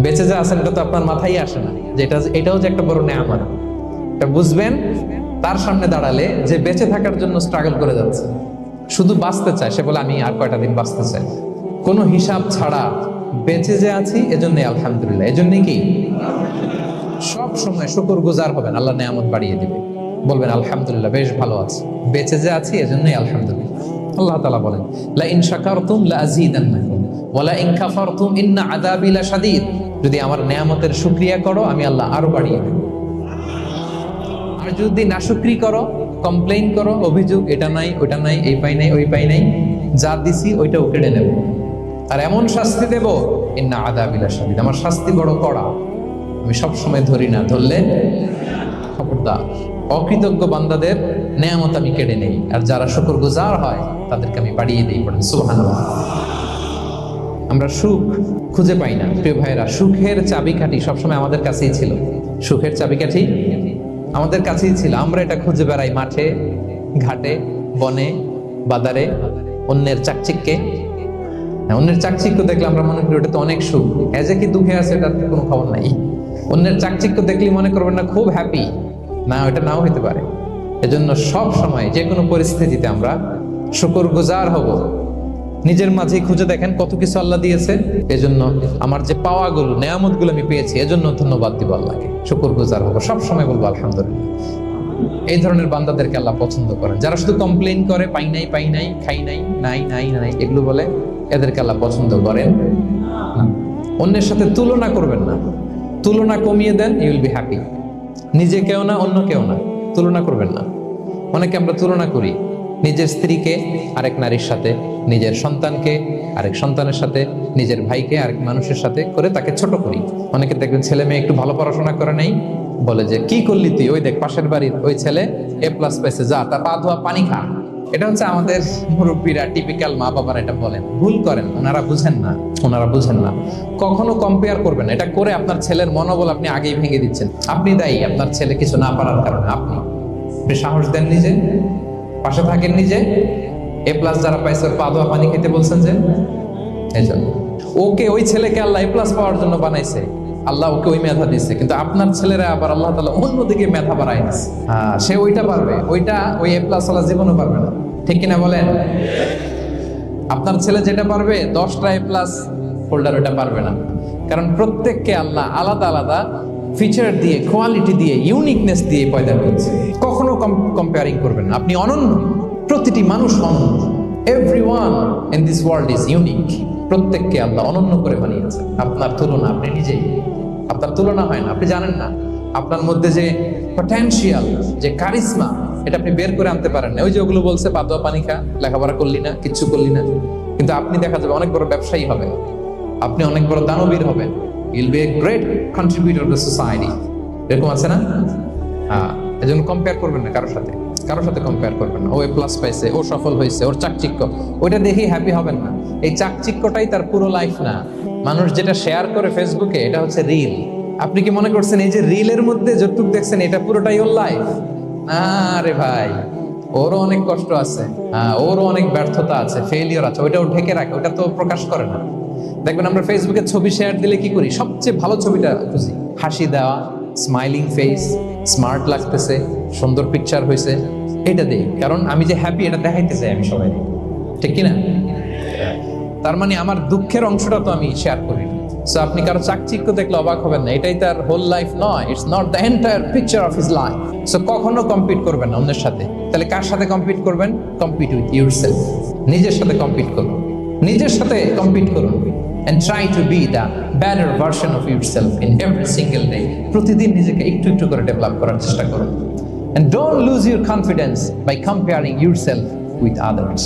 বেঁচে যা আছেন এটা তো আপনার মাথায় আসে না যে এটাও যে একটা বড় নেয়ামত। এটা বুঝবেন তার সামনে দাঁড়ালে যে বেঁচে থাকার জন্য স্ট্রাগল করে যাচ্ছে, শুধু বাঁচতে চায়, সে বলে আমি আর কয়টা দিন বাঁচতে চাই। কোনো হিসাব ছাড়া বেঁচে যে আছি এজন্যই আলহামদুলিল্লাহ। এজন্যই কি সব সময় শুকরগুজার হবেন, আল্লাহ নেয়ামত বাড়িয়ে দিবে, বলবেন আলহামদুলিল্লাহ বেশ ভালো আছে, বেঁচে যে আছি এজন্যই আলহামদুলিল্লাহ। আল্লাহ তাআলা বলেন লা ইন শাকারতুম লা আযীদান্নাকুম ওয়া লা ইন কাফারতুম ইন্না আযাবি লাশাদীদ। যদি আমার নেয়ামতের শুকরিয়া করো আমি আল্লাহ আরো বাড়িয়ে দেব, আর যদি নাশুকরি করো, কমপ্লেইন করো, অভিযোগ এটা নাই, ওটা নাই, এই পাই নাই, ওই পাই নাই, যা দিছি ওইটাও কেড়ে নেব, আর এমন শাস্তি দেব ইন্না আযাবি লাশাদীদ, আমার শাস্তি বড় কড়া, আমি সব সময় ধরি না, ধরলে খবরদার। অকৃতজ্ঞ বান্দাদের নেয়ামত আমি কেড়ে নেই, আর যারা শুকরগুজার হয় তাদেরকে আমি বাড়িয়ে দিই। পড়েন সুবহানাল্লাহ। আমরা সুখ খুঁজে পাই না প্রিয় ভাইরা, সুখের চাবিকাঠি সবসময় আমাদের কাছেই ছিল, সুখের চাবিকাঠি আমাদের কাছেই ছিল। আমরা এটা খুঁজে বেড়াই মাঠে, ঘাটে, বনে, বাজারে, অন্যের চাকচিক্যে। অন্যের চাকচিক্য দেখলে আমরা মনে করি ওটা তো অনেক সুখ, এজে কি দুঃখে আছে এটার কোনো খবর নাই। অন্যের চাকচিক্য দেখলে মনে করবেন না খুব হ্যাপি, না, ওটা নাও হইতে পারে। এজন্য সব সময় যে কোনো পরিস্থিতিতে আমরা শুকরগুজার হব। নিজের মাঝেই খুঁজে দেখেন কত কিছু আল্লাহ দিয়েছে, এজন্য আমার যে পাওয়াগুলো, নেয়ামতগুলো আমি পেয়েছি এজন্য ধন্যবাদ দিব আল্লাহকে, শুকরগুজার হব, সব সময় বলবো আলহামদুলিল্লাহ। এই ধরনের বান্দাদেরকে আল্লাহ পছন্দ করেন। যারা শুধু কমপ্লেইন করে পাই নাই, পাই নাই, খাই নাই, নাই নাই নাই এগুলো বলে, এদেরকে আল্লাহ পছন্দ করেন না। অন্যের সাথে তুলনা করবেন না, তুলনা কমিয়ে দেন, ইউ উইল বি হ্যাপি। নিজে কেউ না, অন্য কেউ না, তুলনা করবেন না। অনেকে আমরা তুলনা করি, নিজের স্ত্রীকে আরেক নারীর সাথে, নিজের সন্তানকে আরেক সন্তানের সাথে, নিজের ভাইকে আরেক মানুষের সাথে করে তাকে ছোট করি। অনেকে দেখবেন ছেলে মেয়ে একটু ভালো পড়াশোনা করে নেই, বলে যে কি করলি তুই, ওই দেখ পাশের বাড়ির ওই ছেলে A+ পাইছে, যা তার পা ধোয়া পানি খা। এটা হচ্ছে আমাদের মুরব্বীরা, টিপিক্যাল মা বাবারা এটা বলেন, ভুল করেন, ওনারা বুঝেন না, ওনারা বুঝেন না। কখনো কম্পেয়ার করবেন না, এটা করে আপনার ছেলের মনোবল আপনি আগেই ভেঙে দিচ্ছেন। আপনি দায়ী আপনার ছেলে কিছু না পারার কারণে। আপনি সাহস দেন নিজে, পাশে থাকেন নিজে। A+ যারা পাইছে ওর পা ধোয়া পানি খেতে বলছেন যে, এই জন্য ওকে, ওই ছেলেকে আল্লাহ A+ পাওয়ার জন্য বানাইছে, আল্লাহ ওকে ওই মেধা দিচ্ছে, কিন্তু আপনার ছেলেরা আবার আল্লাহ তাআলা অন্যদিকে মেধা বাড়াই দিচ্ছে। সে ওইটা পারবে, ওইটা ওই A+ আল্লাহ জীবনও পারবে না, ঠিক কিনা বলেন? আপনার ছেলে যেটা পারবে 10টা A+ হোল্ডার ওটা পারবে না, কারণ প্রত্যেককে আল্লাহ আলাদা আলাদা ফিচার দিয়ে, কোয়ালিটি দিয়ে, ইউনিকনেস দিয়ে পয়দা করেছে। কখনো কম্পেয়ারিং করবেন না, আপনি অনন্য, প্রতিটি মানুষ অনন্য। Everyone in this world is unique. প্রত্যেককে আল্লাহ অনন্য করে বানিয়েছে। আপনার তুলনা আপনি নিজেই, আপনার তুলনা হয় না, আপনি জানেন না আপনার মধ্যে যে পটেনশিয়াল, যে কারিশমা, এটা আপনি বের করে আনতে পারেন না। ওই যে ওগুলো বলছে পাতোয়া পানি খা, লেখাপড়া করলি না, কিচ্ছু করলি না, কিন্তু আপনি দেখা যাবে অনেক বড় ব্যবসায়ী হবেন, আপনি অনেক বড় দানবীর হবেন, you'll B a great contributor two society. এরকম আছে না? হ্যাঁ, এজন্য কম্পেয়ার করবেন না কারোর সাথে কম্পেয়ার করবেন না। ও এ প্লাস পাইছে, ও সফল হয়েছে, ওর চাকচিক্য, ওইটা দেখেই হ্যাপি হবেন না। এই চাকচিক্যটাই তার পুরো লাইফ না। মানুষ যেটা শেয়ার করে ফেসবুকে, এটা হচ্ছে রিল। আপনি কি মনে করছেন এই যে রিলের মধ্যে যতটুকু দেখছেন এটা পুরোটাই ওর লাইফ? না রে ভাই, ওরও অনেক কষ্ট আছে, ওরও অনেক ব্যর্থতা আছে, ফেলিওর আছে, ওইটা ও ঢেকে রাখে, ওটা তো প্রকাশ করে না। দেখবেন আমরা ফেসবুকে ছবি শেয়ার দিলে কি করি? সবচেয়ে ভালো ছবিটা খুঁজি, হাসি দেওয়া, স্মাইলিং ফেস, স্মার্ট লাগতেছে, সুন্দর পিকচার হয়েছে, এটা দেই। কারণ আমি যে হ্যাপি এটা দেখাইতে চাই আমি সবাই, ঠিক কিনা? তার মানে আমার দুঃখের অংশটা তো আমি শেয়ার করি। সো আপনি কারো চাকচিক্য দেখলে অবাক হবেন না, এটাই তার হোল লাইফ নয়, it's not the entire picture of his life. So কখনো কম্পিট করবেন না অন্যের সাথে। তাহলে কার সাথে কম্পিট করবেন? Compete with yourself. নিজের সাথে কম্পিট করুন, নিজের সাথে কম্পিট করুন and try to be the better version of yourself in every single day. প্রতিদিন নিজেকে একটু একটু করে ডেভেলপ করার চেষ্টা করুন। And don't lose your confidence by comparing yourself with others.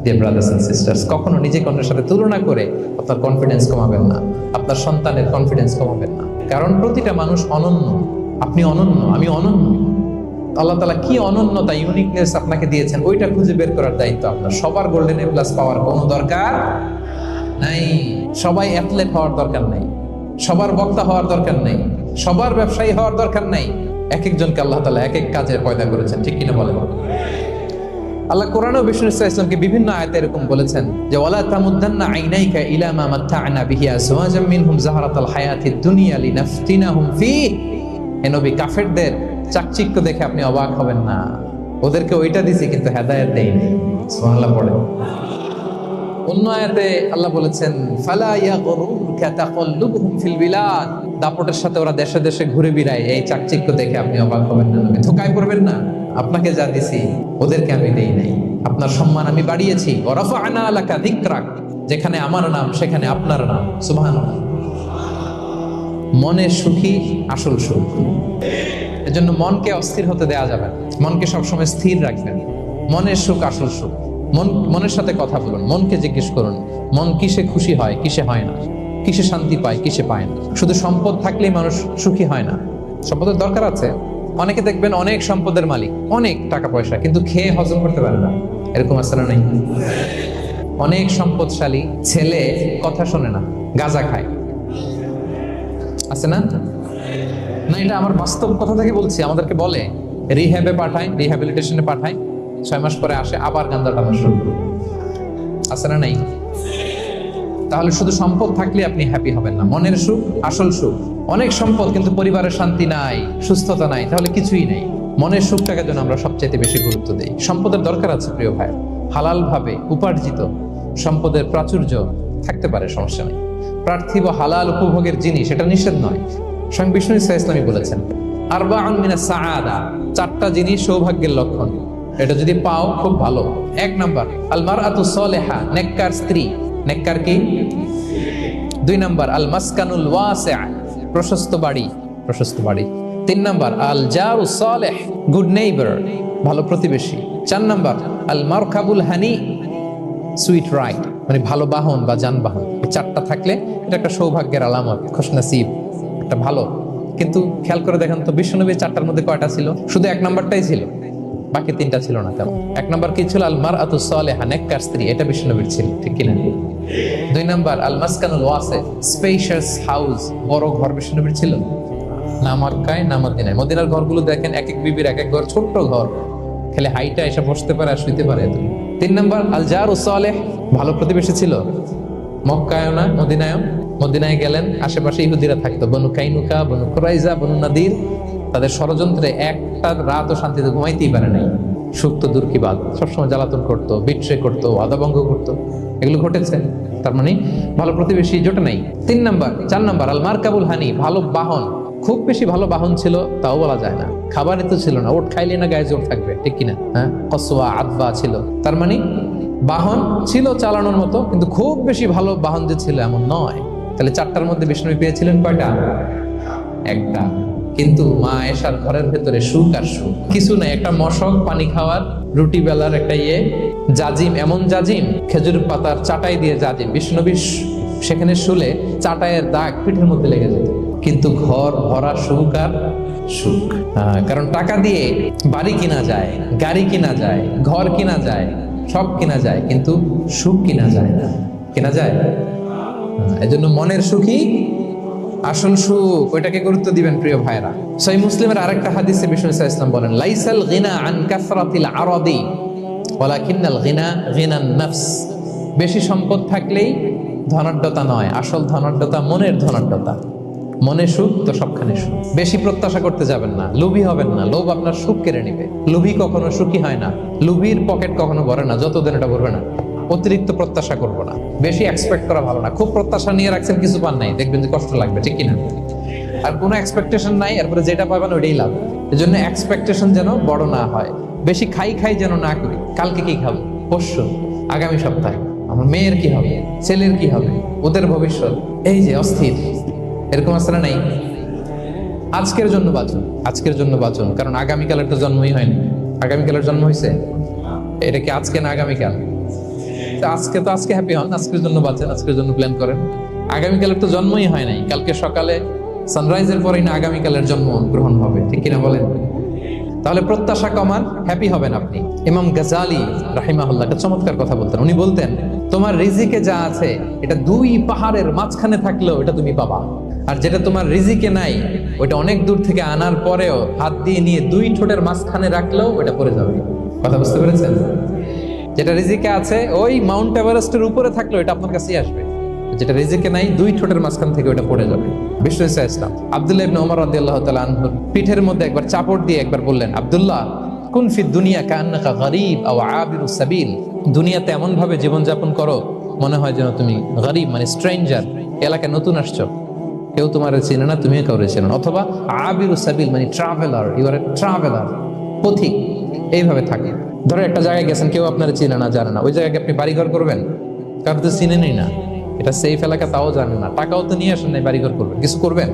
Dear brothers and sisters, কখনো নিজেকে অন্যের সাথে তুলনা করে আপনার কনফিডেন্স কমাবেন না, আপনার সন্তানের কনফিডেন্স কমাবেন না। কারণ প্রতিটা মানুষ অনন্য। আপনি অনন্য, আমি অনন্য। আল্লাহ তাআলা কি অনন্যতা, ইউনিকনেস আপনাকে দিয়েছেন, ওইটা খুঁজে বের করার দায়িত্ব আপনার। সবার গোল্ডেন এ প্লাস পাওয়ার কোনো দরকার নাই, সবাই অ্যাথলেট হওয়ার দরকার নাই, সবার বক্তা হওয়ার দরকার নাই, সবার ব্যবসায়ী হওয়ার দরকার নাই। এক একজনকে আল্লাহ তাআলা এক এক কাজে পয়দা করেছেন, ঠিক কিনা বলেন? আল্লাহ কোরআনে ও বিষ্ণু ইসলামকে বিভিন্ন আয়াতে এরকম বলেছেন যে ওয়ালা তামুদ্দান্না আইনাইকা ইলা মা মাত্তা'না বিহি আজওয়াজাম মিনহুম যাহারাতাল হায়াতিদ দুনিয়া লিনাফতিনাহুম ফীহি। হে নবী, কাফেরদের চাকচিক্য দেখে আপনি অবাক হবেন না, ওদেরকে ওইটা দিয়েছি কিন্তু হেদায়েত দেয়নি। সুবহানাল্লাহ পড়ে। অন্য আয়াতে আল্লাহ বলেছেন ফালা ইয়াগরুরকা তাকাল্লুবুহুম ফিল বিলাদ, দাপটের সাথে ওরা দেশে দেশে ঘুরে বেড়ায়, এই চাকচিক্য দেখে আপনি অবাক হবেন না, নবী ধোঁকায় পড়বেন না। আপনাকে যা দিছি ওদেরকে আমি দেই নাই, আপনার সম্মান আমি বাড়িয়েছি। ওয়া রাফা'না লাকা যিকরাক, যেখানে আমার নাম সেখানে আপনার নাম। সুবহানাল্লাহ। মনে সুখী আসল সুখ। এজন্য মনকে অস্থির হতে দেয়া যাবে না, মনকে সবসময় স্থির রাখবেন। মনের সুখ আসল সুখ। মনের সাথে কথা বলুন, মনকে জিজ্ঞেস করুন মন কিসে খুশি হয়, কিসে হয় না, কিসে শান্তি পায়, কিসে পায় না। শুধু সম্পদ থাকলেই মানুষ সুখী হয় না, সম্পদের দরকার আছে। অনেকে দেখবেন অনেক সম্পদের মালিক, অনেক টাকা পয়সা, কিন্তু খেয়ে হজম করতে পারে না। এরকম আছে না নাই? অনেক সম্পদশালী ছেলে কথা শোনে না, গাঁজা খায়, আছে না? না, এটা আমার বাস্তব কথা থেকে বলছি। আমাদেরকে বলে রিহ্যাবে পাঠায়, রিহ্যাবিলিটেশনে পাঠায়, 6 মাস পরে আসে আবার গাঁজা টানা শুরু, আছে না নাই? তাহলে শুধু সম্পদ থাকলে আপনি হ্যাপি হবেন না। মনের সুখ আসল সুখ। অনেক সম্পদ কিন্তু পরিবারের শান্তি নাই, সুস্থতা নাই, তাহলে কিছুই নেই। মনের সুখটাকে যেন আমরা সবচাইতে বেশি গুরুত্ব দেই। সম্পদের দরকার আছে প্রিয় ভাই, হালাল ভাবে উপার্জিত সম্পদের প্রাচুর্য থাকতে পারে, সমস্যা নেই। পার্থিব হালাল উপভোগের জিনিস, এটা নিষেধ নয়। স্বয়ং বিষ্ণু ইসলামই বলেছেন আরবাউন মিনাস সাআদা, 4টা জিনিস সৌভাগ্যের লক্ষণ, এটা যদি পাও খুব ভালো। 1 নাম্বার আল মারআতু সালিহা, নেককার স্ত্রী। নেককার কি? 2 নাম্বার আল মাসকানুল ওয়াসি', প্রশস্ত বাড়ি, প্রশস্ত বাড়ি। 3 নাম্বার আল জারু সালিহ, গুড নেইবার, ভালো প্রতিবেশী। 4 নাম্বার আল মারকাবুল হানি, সুইট রাইড, মানে ভালো বাহন বা যানবাহন। এই 4টা থাকলে এটা একটা সৌভাগ্যের আলামত, খুশনসিব, একটা ভালো। কিন্তু খেয়াল করে দেখেন তো বিশ্বনবীর 4টার মধ্যে কয়টা ছিল? শুধু 1 নাম্বারটাই ছিল, বাকি 3টা ছিল না। তেমন 1 নাম্বার কি ছিল? আল মারআতু সালিহা, নেককার স্ত্রী, এটা বিশ্বনবীর ছিল, ঠিক কিনা? 2 নাম্বার আল মাসকানুল ওয়াসি', স্পেশিয়াস হাউস, বড় ঘর, বিশ্বনবীর ছিল না মক্কায় না মদিনায়। মদিনার ঘরগুলো দেখেন এক এক বিবির এক এক ঘর, ছোট্ট ঘর, খেলে হাইটা এসে বসতে পারে আর শুইতে পারে। 3 নাম্বার আল জারু সালিহ, ভালো প্রতিবেশী ছিল, মক্কায়ও না মদিনায়ও। মদিনায় গেলেন, আশেপাশে ইহুদিরা থাকতো, বনু কাইনুকা, বনু কুরাইজা, বনু নাদির। তাদের ষড়যন্ত্রে একটা রাতও শান্তিতে ঘুমাইতেই পারে নাই। সুখ তো দূর কি বাদ, সবসময় জ্বালাতন করতো, বিট্রে করতো, আদাভঙ্গ করতো, এগুলো ঘটেছে। তার মানে ভালো প্রতিবেশী জোটে নাই। 4 নাম্বার আল মারকাবুল হানি, ভালো বাহন। খুব বেশি ভালো বাহন ছিল তাও বলা যায় না, খাবারই তো ছিল না, ওট খাইলে না গায়ে জোর থাকবে, ঠিক কিনা? হ্যাঁ, কসওয়া আদবা ছিল। তার মানে বাহন ছিল চালানোর মতো, কিন্তু খুব বেশি ভালো বাহন যে ছিল এমন নয়। তাহলে 4টার মধ্যে বিষ্ণু পেয়েছিলেন কয়টা? একটা, কিন্তু মা আয়েশার ঘরের ভেতরে সুখ আর সুখ, কিছু নাই, একটা মশক, পানি খাওয়ার, রুটি বেলার একটা জাজিম, এমন জাজিম, খেজুর পাতার চাটাই দিয়ে জাজিম, বিষ্ণুনবী সেখানে শুলে চাটাইয়ের দাগ পিঠের মধ্যে লেগে যেত, কিন্তু ঘর ভরা সুখ আর সুখ। কারণ টাকা দিয়ে বাড়ি কিনা যায়, গাড়ি কিনা যায়, ঘর কিনা যায়, সব কিনা যায়, কিন্তু সুখ কিনা যায় না। কিনা যায়? এজন্য মনের সুখই আসল সুখ, ওইটাকে গুরুত্ব দিবেন প্রিয় ভাইরা। সহিহ মুসলিমের আরেকটা হাদিসে বিষ্ণু সাল্লাল্লাহু আলাইহি ওয়াসাল্লাম বলেন, লাইসাল গিনা আন কাসরাতিল আরাদি ওয়ালাকিন্নাল গিনা গিনান নাফস। বেশি সম্পদ থাকলেই ধনাঢ্যতা নয়, আসল ধনাঢ্যতা মনের ধনাঢ্যতা। মনে সুখ তো সবখানে সুখ। বেশি প্রত্যাশা করতে যাবেন না, লোভী হবেন না, লোভ আপনার সুখ কেড়ে নিবে। লোভী কখনো সুখী হয় না, লোভীর পকেট কখনো ভরে না, যতদিন এটা ভরবে না। অতিরিক্ত প্রত্যাশা করবো না, বেশি এক্সপেক্ট করা ভালো না। খুব প্রত্যাশা নিয়ে রাখছেন, কিছু পান নাই, দেখবেন যে কষ্ট লাগবে, ঠিক কিনা? আর কোনো এক্সপেকটেশন নাই, এরপরে যেটা পাবেন ওইটাই লাভ। এই জন্য এক্সপেকটেশন যেন বড় না হয়, বেশি খাই যেন না করি। কালকে কি খাবো, পরশু, আগামী সপ্তাহে আমার মেয়ের কি হবে, ছেলের কি হবে, ওদের ভবিষ্যৎ, এই যে অস্থির, এরকম আসলে নাই। আজকের জন্য বাঁচুন, আজকের জন্য বাঁচুন, কারণ আগামীকালের তো জন্মই হয়নি। আগামীকালের জন্ম হয়েছে, এটা কি আজকে না আগামীকাল? আজকে হ্যাপি হন, আজকের জন্য বাঁচেন, আজকের জন্য প্ল্যান করেন। আগামীকালের তো জন্মই হয় নাই, কালকে সকালে সানরাইজের পরেই না আগামীকালের জন্ম গ্রহণ হবে, ঠিক কিনা বলেন? তাহলে প্রত্যাশা কমান, হ্যাপি হবেন আপনি। ইমাম গাজালি রাহিমাহুল্লাহ একটা চমৎকার কথা বলতেন। উনি বলতেন, তোমার রিজিকে যা আছে এটা 2 পাহাড়ের মাঝখানে থাকলেও এটা তুমি পাবা, আর যেটা তোমার রিজিকে নাই ওইটা অনেক দূর থেকে আনার পরেও হাত দিয়ে নিয়ে 2 ঠোঁটের মাঝখানে রাখলেও ওটা পড়ে যাবে। কথা বুঝতে পেরেছেন? যেটা রিজিকে আছে ওই মাউন্ট এভারেস্টের উপরে থাকলে এটা আপনার কাছেই আসবে, যেটা রিজিকে নাই 2 ঠোঁটের মাঝখান থেকে ওটা পড়ে যাবে। বিষ্ণু ইসলাম আব্দুল্লাহ ইবনে ওমর রাদিয়াল্লাহু তাআলা আনহুর পিঠের মধ্যে একবার চাপড় দিয়ে একবার বললেন, আব্দুল্লাহ, কুন ফি দুনিয়া কান্নাকা গরীব আও আবিরুস সাবিল। দুনিয়াতে এমন ভাবে জীবনযাপন করো মনে হয় যেন তুমি গরীব, মানে স্ট্রেঞ্জার, এলাকায় নতুন আসছো, কেউ তোমার চেনে না, তুমিও কাউরে চেনো না। অথবা আবিরুস সাবিল মানে traveller, you are a traveller, পথিক। এইভাবে থাকে। ধরো একটা জায়গায় গেছেন, কেউ আপনার চিনে না, জানে না, ওই জায়গায় আপনি বাড়িঘর করবেন, কারণ তো চিনেনই না, এটা সেফ এলাকা তাও জানেন না, টাকাও তো নিয়ে আসেন নাই, বাড়িঘর করবেন, কিছু করবেন?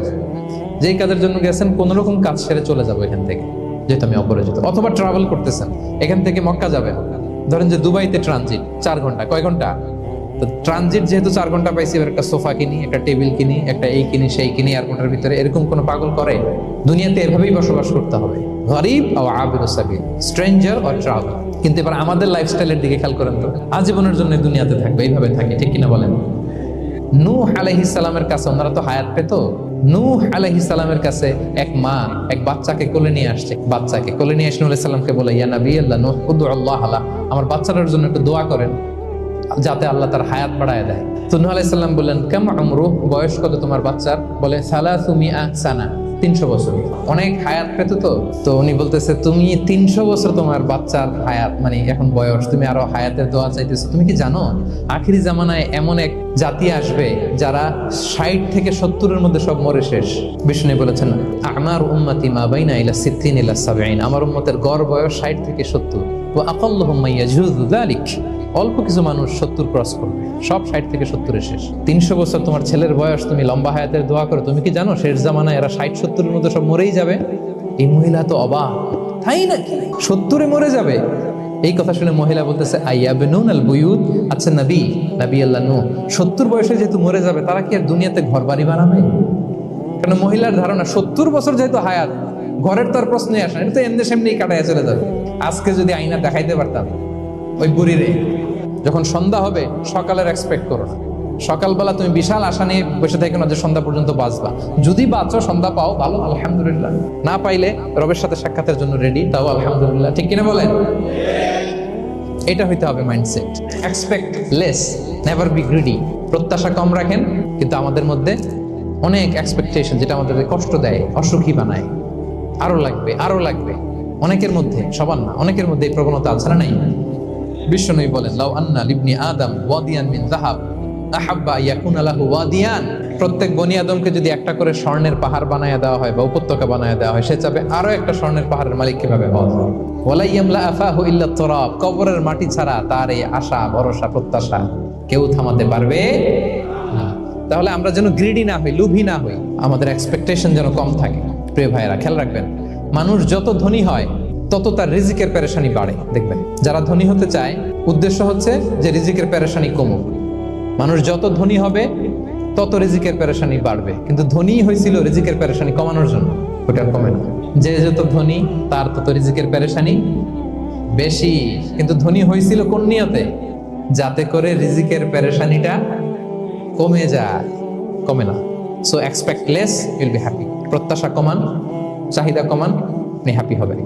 যেই কাজের জন্য গেছেন কোন রকম কাজ সেরে চলে যাবো এখান থেকে, যেহেতু আমি অপরিচিত। অথবা ট্রাভেল করতেছেন, এখান থেকে মক্কা যাবেন, ধরেন যে দুবাইতে ট্রানজিট 4 ঘন্টা, কয় ঘন্টা? তো ট্রানজিট যেহেতু 4 ঘন্টা পাইছি, এবার একটা সোফা কিনি, একটা টেবিল কিনি, একটা এই কিনি সেই কিনি এয়ারপোর্টের ভিতরে, এরকম কোনো পাগল করে? দুনিয়াতে এভাবেই বসবাস করতে হবে, গরীব ও আবিরুস সাবিল, স্ট্রেঞ্জার অর ট্রাভেলার। কিন্তু এবার আমাদের লাইফস্টাইলের দিকে খেয়াল করেন তো, আজীবনের জন্য দুনিয়াতে থাকবে, এইভাবে থাকি, ঠিক কিনা বলেন? নূহ আলাইহিস সালামের কাছে, ওনারা তো হায়াত পেত, নূহ আলাইহিস সালামের কাছে এক মা এক বাচ্চাকে কোলে নিয়ে আসছে, বাচ্চাকে কোলে নিয়ে এসে নূহ আলাইহিস সালামকে বলে, ইয়া নবী আল্লাহ নূহ উদউল্লাহ আলা, আমার বাচ্চাটার জন্য একটু দোয়া করেন যাতে আল্লাহ তার হায়াত বাড়ায় দেয়। তো নূহ আলাইহিস সালাম বললেন, কাম আমরু, বয়স কত তোমার বাচ্চার? বলে 300 সানা, 300 বছর। অনেক হায়াত পেত তো উনি বলতেছে, তুমি 300 বছর তোমার বাচ্চার হায়াত, মানে এখন বয়স, তুমি আরো হায়াতের দোয়া চাইতেছো। তুমি কি জানো আখিরি জামানায় এমন এক জাতি আসবে যারা 60 থেকে 70-এর মধ্যে সব মরে শেষ? বিষ্ণু বলেছেন, আমার উম্মতি মা বাইনা ইলা 60 ইলা 70, আমার উম্মতের গড় বয়স 60 থেকে 70। ওয়া আকাল্লুহুম মাইয়াজুযু যালিক, অল্প কিছু মানুষ 70 ক্রস করবে, সব 60 থেকে 70-এ শেষ। 300 বছর তোমার ছেলের বয়স, তুমি লম্বা হায়াতের দোয়া করো, তুমি কি জানো শেষ জামানায় এরা 60-70-এর মধ্যে সব মরেই যাবে? এই মহিলা তো অবাক, তাই নাকি 70-এ মরে যাবে? এই কথা শুনে মহিলা বলতেছে, আইয়াবনুন আল বুয়ুত, আচ্ছা নবী আল্লাহ নূহ 70 বয়সে যেহেতু মরে যাবে, তারা কি আর দুনিয়াতে ঘর বাড়ি বানাবে? কারণ মহিলার ধারণা 70 বছর যেহেতু হায়াত, ঘরের তার প্রশ্নই আসে না, এটা তো এমনি সেমনি কাটায় চলে যাবে। আজকে যদি আয়না দেখাইতে পারতাম ওই বুড়িরে, যখন সন্ধ্যা হবে সকালের এক্সপেক্ট করো না, সকালবেলা তুমি বিশাল আশা নিয়ে বসে থাকো না যে সন্ধ্যা পর্যন্ত বাঁচবা। যদি বাঁচো, সন্ধ্যা পাও, ভালো, আলহামদুলিল্লাহ। না পাইলে রবের সাথে সাক্ষাতের জন্য রেডি, তাও আলহামদুলিল্লাহ, ঠিক কিনা বলেন? এটা হইতে হবে mindset. Expect less, never be greedy. প্রত্যাশা কম রাখেন, কিন্তু আমাদের মধ্যে অনেক এক্সপেকটেশন, যেটা আমাদের কষ্ট দেয়, অসুখী বানায়। আরো লাগবে, আরো লাগবে। অনেকের মধ্যে, সবার না, অনেকের মধ্যে এই প্রবণতা আছে না? নাই? বিশ্বনবী বলেন, লাউ আন্না লিবনি আদম ওয়াদিয়ান মিন যাহাব আহাব্বা ইয়াকুনা লাহু ওয়াদিয়ান, প্রত্যেক বনি আদমকে যদি একটা করে স্বর্ণের পাহাড় বানায় দেওয়া হয় বা উপত্যকা বানায় দেওয়া হয়, সে চাবে আরো একটা স্বর্ণের পাহাড়ের মালিক কিভাবে হওয়া যায়। ওয়ালা ইয়ামলা আফাহু ইল্লা তুরাব, কবরের মাটি ছাড়া তার এই আশা ভরসা প্রত্যাশা কেউ থামাতে পারবে না। তাহলে আমরা যেন গ্রিডি না হই, লোভী না হই, আমাদের এক্সপেকটেশন যেন কম থাকে। প্রিয় ভাইয়েরা, খেয়াল রাখবেন, মানুষ যত ধনী হয় তত তার রিজিকের পেরেশানি বাড়ে। দেখবেন, যারা ধনী হতে চায় উদ্দেশ্য হচ্ছে যে রিজিকের পেরেশানি কমুক। মানুষ যত ধনী হবে তত রিজিকের পেরেশানি বাড়বে, কিন্তু ধনী হয়েছিল রিজিকের পেরেশানি কমানোর জন্য, ওটা কমে না। যে যত ধনী তার তত রিজিকের পেরেশানি বেশি, কিন্তু ধনী হয়েছিল কোন নিয়তে? যাতে করে রিজিকের পেরেশানিটা কমে যায়, কমে না। So expect less, will be happy. প্রত্যাশা কমান, চাহিদা কমান, আপনি হ্যাপি হবেন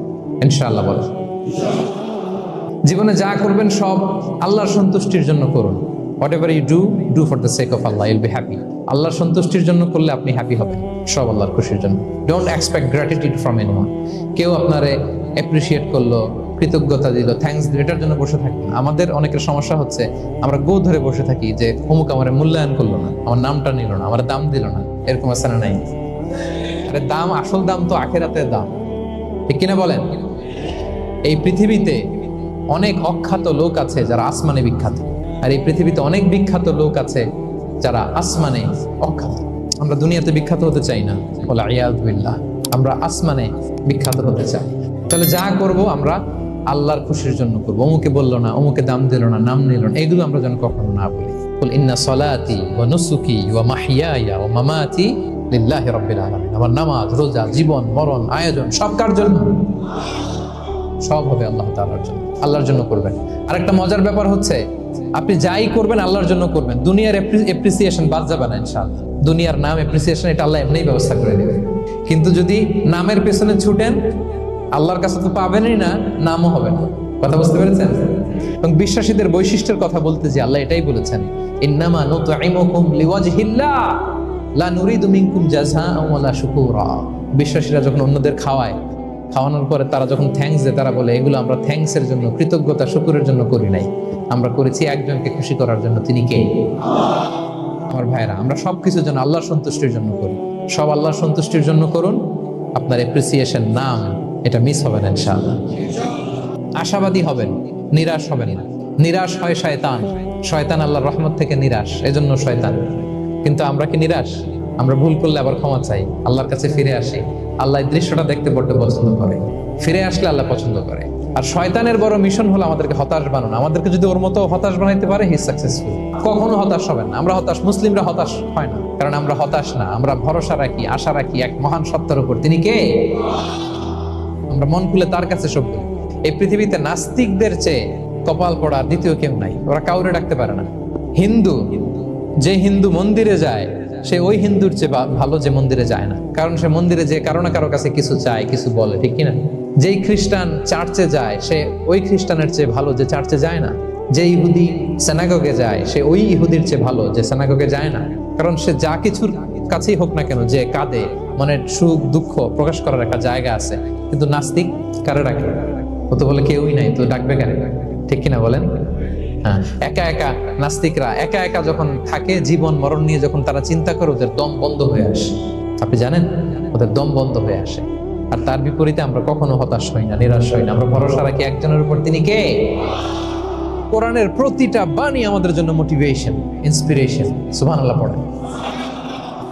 ইনশাআল্লাহ। বলেন, জীবনে যা করবেন সব আল্লাহর সন্তুষ্টির জন্য করুন। Whatever you do for the sake of Allah, you'll be happy. আল্লাহর সন্তুষ্টির জন্য করলে আপনি হ্যাপি হবেন, সব আল্লাহর খুশির জন্য। Don't expect gratitude from anyone. কেউ আপনারে অ্যাপ্রিশিয়েট করলো, কৃতজ্ঞতা দিল, থ্যাঙ্কস দিল, এটার জন্য বসে থাকবেন। আমাদের অনেকের সমস্যা হচ্ছে আমরা গো ধরে বসে থাকি যে অমুক আমার মূল্যায়ন করলো না, আমার নামটা নিল না, আমার দাম দিল না। এরকম আছে না নাই? আরে দাম, আসল দাম তো আখিরাতের দাম, ঠিক কিনা বলেন? এই পৃথিবীতে অনেক অখ্যাত লোক আছে যারা আসমানে বিখ্যাত, আর এই পৃথিবীতে অনেক বিখ্যাত লোক আছে যারা আসমানে অখ্যাত। আমরা দুনিয়াতে বিখ্যাত হতে চাই না, বলে আয়াযুবিল্লাহ, আমরা আসমানে বিখ্যাত হতে চাই। তাহলে যা করব আমরা আল্লাহর খুশির জন্য করবো। অমুকে বললো না, অমুকে দাম দিল না, নাম নিল না, এইগুলো আমরা যেন কখনো না বলি। কুল ইন্না সলাতি ওয়া নুসুকি ওয়া মাহইয়ায়া ওয়া মামাতি লিল্লাহি রাব্বিল আলামিন। আমার নামাজ, রোজা, জীবন, মরণ, আয়োজন সব কার জন্য? সব হবে আল্লাহ তাআলার জন্য, আল্লাহর জন্য করবেন। আরেকটা মজার ব্যাপার হচ্ছে, আপনি যাই করবেন আল্লাহর জন্য করবেন। দুনিয়ার এপ্রিসিয়েশন বাদ যাবে না ইনশাআল্লাহ। দুনিয়ার নাম এপ্রিসিয়েশন এটা আল্লাহ এমনিই ব্যবস্থা করে দেবে, কিন্তু যদি নামের পেছনে ছুটেন আল্লাহর কাছে তো পাবেনই না, নামও হবে না। কথা বুঝতে পেরেছেন? এবং বিশ্বাসীদের বৈশিষ্ট্যের কথা বলতে যে আল্লাহ এটাই বলেছেন, ইন্নামা নুতঈমুকুম লিওয়াজহিল্লাহ লা নুরিদু মিনকুম জাযাআন ওয়ালা শুকুরা। বিশ্বাসীরা যখন অন্যদের খাওয়ানোর পরে তারা যখন থ্যাঙ্কস দেয়, তারা বলে এগুলো আমরা থ্যাঙ্কসের জন্য, কৃতজ্ঞতা শুকরের জন্য করি নাই, আমরা করেছি একজনকে খুশি করার জন্য। তিনি কে? আমার ভাইরা, আমরা সবকিছুর জন্য আল্লাহর সন্তুষ্টির জন্য করি। সব আল্লাহর সন্তুষ্টির জন্য করুন, আপনার এপ্রিসিয়েশন, নাম, এটা মিস হবে না ইনশাআল্লাহ। আশাবাদী হবেন, নিরাশ হবেন না। নিরাশ হয় শয়তান, শয়তান আল্লাহর রহমত থেকে নিরাশ, এজন্য শয়তান। কিন্তু আমরা কি নিরাশ? আমরা ভুল করলে আবার ক্ষমা চাই, আল্লাহর কাছে ফিরে আসি। আল্লাহ এই দৃশ্যটা দেখতে বড্ড পছন্দ করে, ফিরে আসলে আল্লাহ পছন্দ করে। আর শয়তানের বড় মিশন হলো আমাদেরকে হতাশ বানানো। আমাদেরকে যদি ওর মতো হতাশ বানাইতে পারে, হি সাকসেসফুল। কখনো হতাশ হবেন না। আমরা হতাশ, মুসলিমরা হতাশ হয় না, কারণ আমরা হতাশ না, আমরা ভরসা রাখি, আশা রাখি এক মহান সত্তার উপর। তিনি কে? আমরা মন খুলে তার কাছে সব বলি। এই পৃথিবীতে নাস্তিকদের চেয়ে কপাল পড়ার দ্বিতীয় কেউ নাই, ওরা কাউরে ডাকতে পারে না। হিন্দু, যে হিন্দু মন্দিরে যায় সে ওই হিন্দুর চেয়ে ভালো যে মন্দিরে যায় না, কারণ সে মন্দিরে যে কারো না কারো কাছে কিছু চায়, কিছু বলে, ঠিক কিনা? যেই খ্রিস্টান চার্চে যায় সে ওই খ্রিস্টানের চেয়ে ভালো যে চার্চে যায় না। যে ইহুদি সিনাগগে যায় সে ওই ইহুদির চেয়ে ভালো যে সিনাগগে যায় না, কারণ সে যা কিছুর কাছেই হোক না কেন, যে কাঁদে, মনের সুখ দুঃখ প্রকাশ করার একটা জায়গা আছে। কিন্তু নাস্তিক কারে ডাকে? ও তো বলে কেউই নাই, তো ডাকবে কেন? ঠিক কিনা বলেন? হ্যাঁ, একা একা নাস্তিকরা একা একা যখন থাকে, জীবন মরণ নিয়ে যখন তারা চিন্তা করে, ওদের দম বন্ধ হয়ে আসে। আপনি জানেন, ওদের দম বন্ধ হয়ে আসে। আর তার বিপরীতে আমরা কখনো হতাশ হই না, নিরাশ হই না। আমরা ভরসা রাখি একজনের উপর, তিনি কে? কোরআনের প্রতিটা বাণী আমাদের জন্য মোটিভেশন, ইন্সপিরেশন। সুবহানাল্লাহ পড়েন।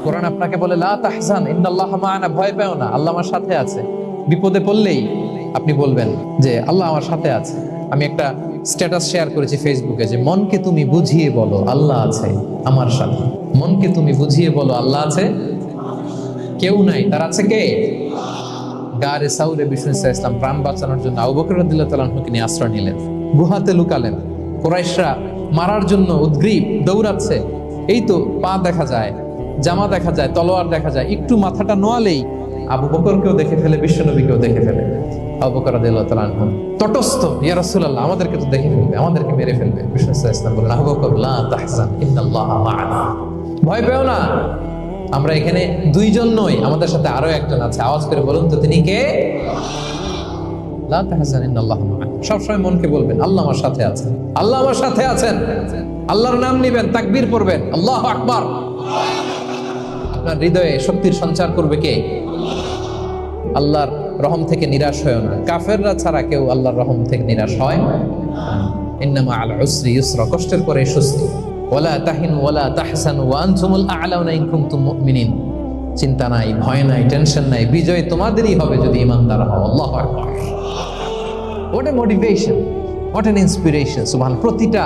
কোরআন আপনাকে বলে লা তাহজান ইন্নাল্লাহা মা'ানা, ভয় পেও না, আল্লাহ আমার সাথে আছে। বিপদে পড়লেই আপনি বলবেন যে আল্লাহ আমার সাথে আছে। আমি একটা স্ট্যাটাস শেয়ার করেছি ফেসবুকে যে মনকে তুমি বুঝিয়ে বলো আল্লাহ আছে আমার সাথে। মনকে তুমি বুঝিয়ে বলো আল্লাহ আছে, কেউ নাই, তার আছে কে? গারে সাউরে বিষ্ণু ইসলাম প্রাণ বাঁচানোর জন্য আবু বকর রাদিয়াল্লাহু তাআলা আনহুকে নিয়ে আশ্রয় নিলেন, গুহাতে লুকালেন। কুরাইশরা মারার জন্য উদ্গ্রীব, দৌড়াচ্ছে। এই তো পা দেখা যায়, জামা দেখা যায়, তলোয়ার দেখা যায়, একটু মাথাটা নোয়ালেই আবু বকরকেও দেখে ফেলে, বিশ্বনবীকেও দেখে ফেলে। আবু বকর রাদিয়াল্লাহু তাআলা আনহু তটস্থ, ইয়া রাসূলুল্লাহ, আমাদেরকে তো দেখে ফেলবে, আমাদেরকে মেরে ফেলবে। বিষ্ণু ইসলাম বললেন, আবু বকর লা তাহজান ইন্নাল্লাহা মা'ানা, ভয় পেও না, আমরা এখানে দুইজন নই, আমাদের সাথে আরো একজন আছে। আওয়াজ করে বলুন তো, তিনি কে? লা তাহজান ইন্নাল্লাহা মা'ানা। সবসময় মনকে বলবেন আল্লাহ আমার সাথে আছেন, আল্লাহ আমার সাথে আছেন। আল্লাহর নাম নিবেন, তাকবীর পড়বেন, আল্লাহু আকবার। আপনার হৃদয়ে শক্তির সঞ্চার করবে কে? আল্লাহর রহম থেকে নিরাশ হয় না। কাফেররা ছাড়া কেউ আল্লাহর রহম থেকে নিরাশ হয়। ইন্নামা আল উসরি ইউসরা, কষ্টের পরে স্বস্তি। ওয়ালা তাহিনু ওয়ালা তাহসানু ওয়া আনতুমুল আ'লাউনা ইন কুনতুম মুমিনিন। চিন্তা নাই, ভয় নাই, টেনশন নাই, বিজয় তোমাদেরই হবে যদি ঈমানদার হও। আল্লাহু আকবার। What a motivation, what an inspiration. সুবহান। প্রতিটা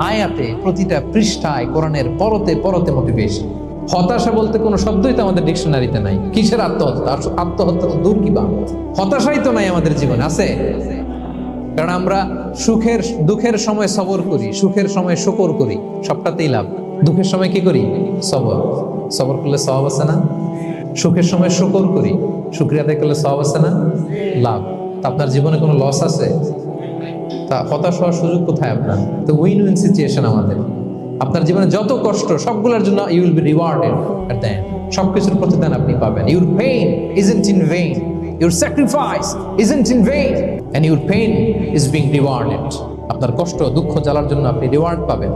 আয়াতে, প্রতিটা পৃষ্ঠায় কোরআনের পরতে পরতে মোটিভেশন। হতাশা বলতে কোনো শব্দই তো আমাদের ডিকশনারিতে নাই। কিসের আত্মহত্যা? আত্মহত্যা তো দূর, কি বা হতাশাই তো নাই আমাদের জীবনে, আছে? কারণ আমরা সুখের দুঃখের সময় সবর করি, সুখের সময় শুকর করি, সবটাতেই লাভ। দুঃখের সময় কি করি? সবর। সবর করলে সওয়াব আছে না? সুখের সময় শুকর করি, শুকরিয়া আদায় করলে সওয়াব আছে না? লাভ। তা আপনার জীবনে কোনো লস আছে? তা হতাশ হওয়ার সুযোগ কোথায় আপনার? তো উইন উইন সিচুয়েশন আমাদের। আপনার জীবনে যত কষ্ট, সবগুলোর জন্য you will be rewarded at the end. সবকিছুর প্রতিদান আপনি পাবেন। Your pain isn't in vain, your sacrifice isn't in vain, and your pain is being rewarded. আপনার কষ্ট, দুঃখ জ্বালার জন্য আপনি রিওয়ার্ড পাবেন।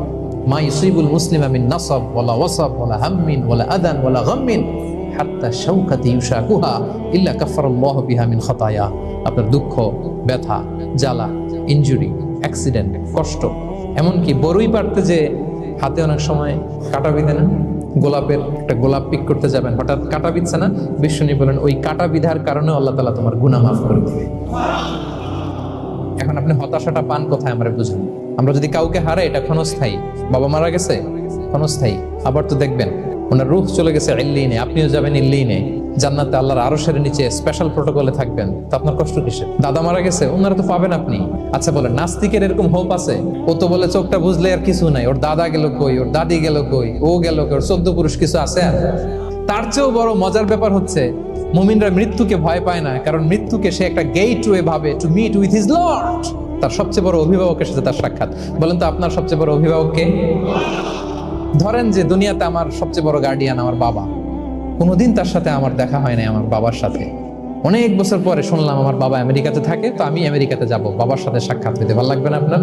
মা ইউসিবুল মুসলিমা মিন নাসাব ওয়ালা ওয়াসাব ওয়ালা হাম্মিন ওয়ালা আদান ওয়ালা গাম্মিন হাত্তা শাওকাতি ইউশাকুহা ইল্লা কাফারাল্লাহু বিহা মিন খাতায়া। আপনার দুঃখ, ব্যথা, জ্বালা, ইনজুরি, অ্যাক্সিডেন্ট, কষ্ট, এমনকি বড়ই পারতে যে হাতে অনেক সময় কাটা বিধে না, গোলাপের একটা গোলাপ পিক করতে যাবেন, হঠাৎ কাটা বিধছে না, বিষ্ণু বলেন ওই কাটা বিধার কারণে আল্লাহ তাআলা তোমার গুনাহ মাফ করে দিবে। এখন আপনি হতাশাটা পান কোথায় আমরা বুঝুন। আমরা যদি কাউকে হারাই, এটা ক্ষণস্থায়ী। বাবা মারা গেছে, ক্ষণস্থায়ী। আবার তো দেখবেন ওনার রূহ চলে গেছে ইল্লিনে, আপনিও যাবেন ইল্লিনে, জান্নাতে আল্লাহর আরশের নিচে স্পেশাল প্রটোকলে থাকবেন। তো আপনার কষ্ট কিসের? দাদা মারা গেছে, ওনারা তো পাবেন আপনি। আচ্ছা বলেন, নাস্তিকের এরকম হোপ আছে? ও তো বলে চোখটা বুঝলে আর কিছু নাই, ওর দাদা গেল কই, ওর দাদি গেল কই, ও গেল কই, ওর 14 পুরুষ কিছু আছে? আর তার চেয়েও বড় মজার ব্যাপার হচ্ছে মুমিনরা মৃত্যুকে ভয় পায় না, কারণ মৃত্যুকে সে একটা গেটওয়ে ভাবে to meet with his lord. তার সবচেয়ে বড় অভিভাবকের সাথে তার সাক্ষাৎ। বলেন তো আপনার সবচেয়ে বড় অভিভাবক কে? ধরেন যে দুনিয়াতে আমার সবচেয়ে বড় গার্ডিয়ান আমার বাবা, কোনোদিন তার সাথে আমার দেখা হয় নাই। আমার বাবার সাথে অনেক বছর পরে শুনলাম আমার বাবা আমেরিকাতে থাকে, তো আমি আমেরিকাতে যাব বাবার সাথে সাক্ষাৎ হইতে। ভালো লাগবে না আপনার?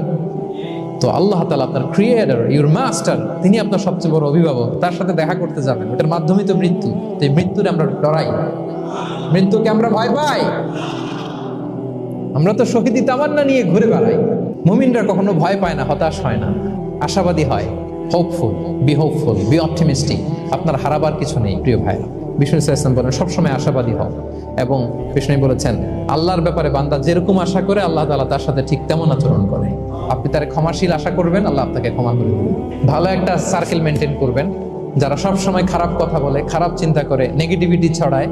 তো আল্লাহ তাআলা আপনার ক্রিয়েটর, ইউর মাস্টার, তিনি আপনার সবচেয়ে বড় অভিভাবক, তার সাথে দেখা করতে যাবেন। ওটার মাধ্যমেই তো মৃত্যু। তো এই মৃত্যুরে আমরা ডরাই, মৃত্যুকে আমরা ভয় পাই। আমরা তো শহীদি তামান্না নিয়ে ঘুরে বেড়াই। মুমিনরা কখনো ভয় পায় না, হতাশ হয় না, আশাবাদী হয়। Hopeful, B hopeful, B optimistic. আপনার হারাবার কিছু নেই প্রিয় ভাইরা। বিষ্ণু ইসলাম বলেন সবসময় আশাবাদী হও। এবং বিষ্ণু বলেছেন আল্লাহর ব্যাপারে বান্দা যেরকম আশা করে আল্লাহ তাআলা তার সাথে ঠিক তেমন আচরণ করে। আপনি তার ক্ষমাশীল আশা করবেন, আল্লাহ আপনাকে ক্ষমা করে দেবেন। ভালো একটা সার্কেল মেনটেন করবেন, যারা সব সময় খারাপ কথা বলে, খারাপ চিন্তা করে, নেগেটিভিটি ছড়ায়,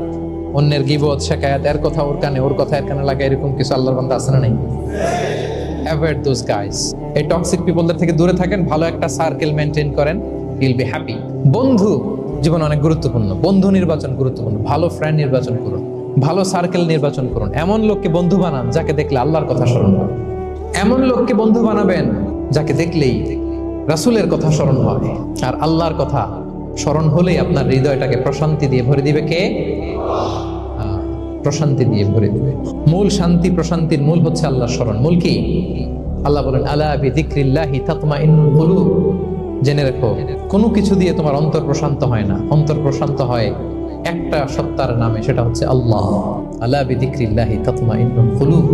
অন্যের গীবত, শিকায়াত, এর কথা ওর কানে, ওর কথা এর কানে লাগে, এরকম কিছু আল্লাহর বান্দা আছে না? নেই? Avoid those guys. এই টক্সিক পিপলদের থেকে দূরে থাকেন, ভালো একটা সার্কেল মেনটেন করেন, ইউল বি হ্যাপি। বন্ধু জীবন অনেক গুরুত্বপূর্ণ, বন্ধু নির্বাচন গুরুত্বপূর্ণ। ভালো ফ্রেন্ড নির্বাচন করুন, ভালো সার্কেল নির্বাচন করুন। এমন লোককে বন্ধু বানান যাকে দেখলে আল্লাহর কথা স্মরণ হয়। এমন লোককে বন্ধু বানাবেন যাকে দেখলেই রাসূলের কথা স্মরণ হয়। আর আল্লাহর কথা স্মরণ হলেই আপনার হৃদয়টাকে প্রশান্তি দিয়ে ভরে দিবে কে? প্রশান্তি দিয়ে ভরে দিবে। মূল শান্তি, প্রশান্তির মূল হচ্ছে আল্লাহর স্মরণ। মূল কি? আল্লাহ বলেন আলা বিযিকরিল্লাহি তাতমাইন্নুল কুলুব। জেনে রাখো, কোনো কিছু দিয়ে তোমার অন্তর প্রশান্ত হয় না। অন্তর প্রশান্ত হয় একটা সত্তার নামে, সেটা হচ্ছে আল্লাহ। আলা বিযিকরিল্লাহি তাতমাইন্নুল কুলুব।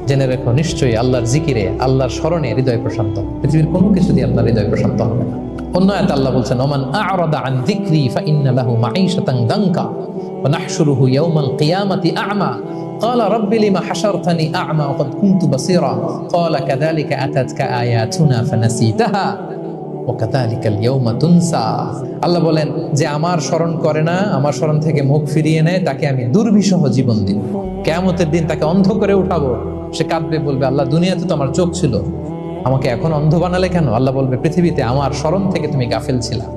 জেনে রাখো, নিশ্চয়ই আল্লাহর জিকিরে, আল্লাহর স্মরণে হৃদয় প্রশান্ত। পৃথিবীর কোনো কিছু দিয়ে আপনার হৃদয় প্রশান্ত হবে না। অন্য আয়াতে আল্লাহ বলছেন ওমান আ'রাদা আন যিকরি ফাইন্না লাহু মাঈশাতান দানকা ওয়া নাহশুরুহু ইয়াওমাল কিয়ামাতি আ'মা قال رب لما حشرتني أعمى وقد كنت بصيرا قال كذلك أتتك آياتنا فنسيتها وكذلك اليوم تنسى। আল্লাহ বলেন যে আমার স্মরণ করে না, আমার স্মরণ থেকে মুখ ফিরিয়ে নেয়, তাকে আমি দুর্বিষহ জীবন দিব। কিয়ামতের দিন তাকে অন্ধ করে উঠাবো। সে কাঁদবে, বলবে আল্লাহ দুনিয়াতে তো আমার চোখ ছিল, আমাকে এখন অন্ধ বানালে কেন? আল্লাহ বলবে পৃথিবীতে আমার স্মরণ থেকে তুমি গাফেল ছিলা,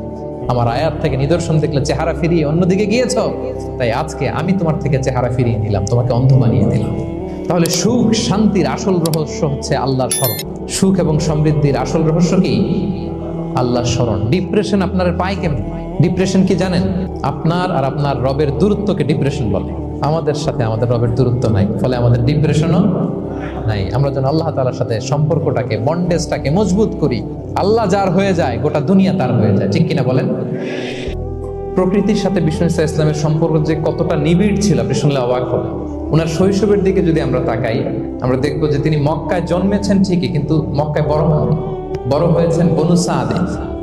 আমার আয়াত থেকে নিদর্শন দেখলে চেহারা ফিরিয়ে অন্যদিকে গিয়েছ, তাই আজকে আমি তোমার থেকে চেহারা ফিরিয়ে নিলাম, তোমাকে অন্ধ বানিয়ে দিলাম। তাহলে সুখ শান্তির আসল রহস্য হচ্ছে আল্লাহর স্মরণ। সুখ এবং সমৃদ্ধির আসল রহস্য কি? আল্লাহর স্মরণ। ডিপ্রেশন আপনার পায় কেমন? ডিপ্রেশন কি জানেন? আপনার আর আপনার রবের দূরত্বকে ডিপ্রেশন বলে। আমাদের সাথে আমাদের রবের দূরত্ব নাই, ফলে আমাদের ডিপ্রেশনও নাই। আমরা যেন আল্লাহ তাআলার সাথে সম্পর্কটাকে, বন্ডেজটাকে মজবুত করি। আল্লাহ যার হয়ে যায়, গোটা দুনিয়া তার হয়ে যায়। ঠিক কিনা বলেন? প্রকৃতির সাথে বিষ্ণু ইসলামের সম্পর্ক যে কতটা নিবিড় ছিল আপনি শুনলে অবাক হবেন। ওনার শৈশবের দিকে যদি আমরা তাকাই, আমরা দেখবো যে তিনি মক্কায় জন্মেছেন ঠিকই, কিন্তু মক্কায় বড় হননি। বড় হয়েছেন বনু সাদে,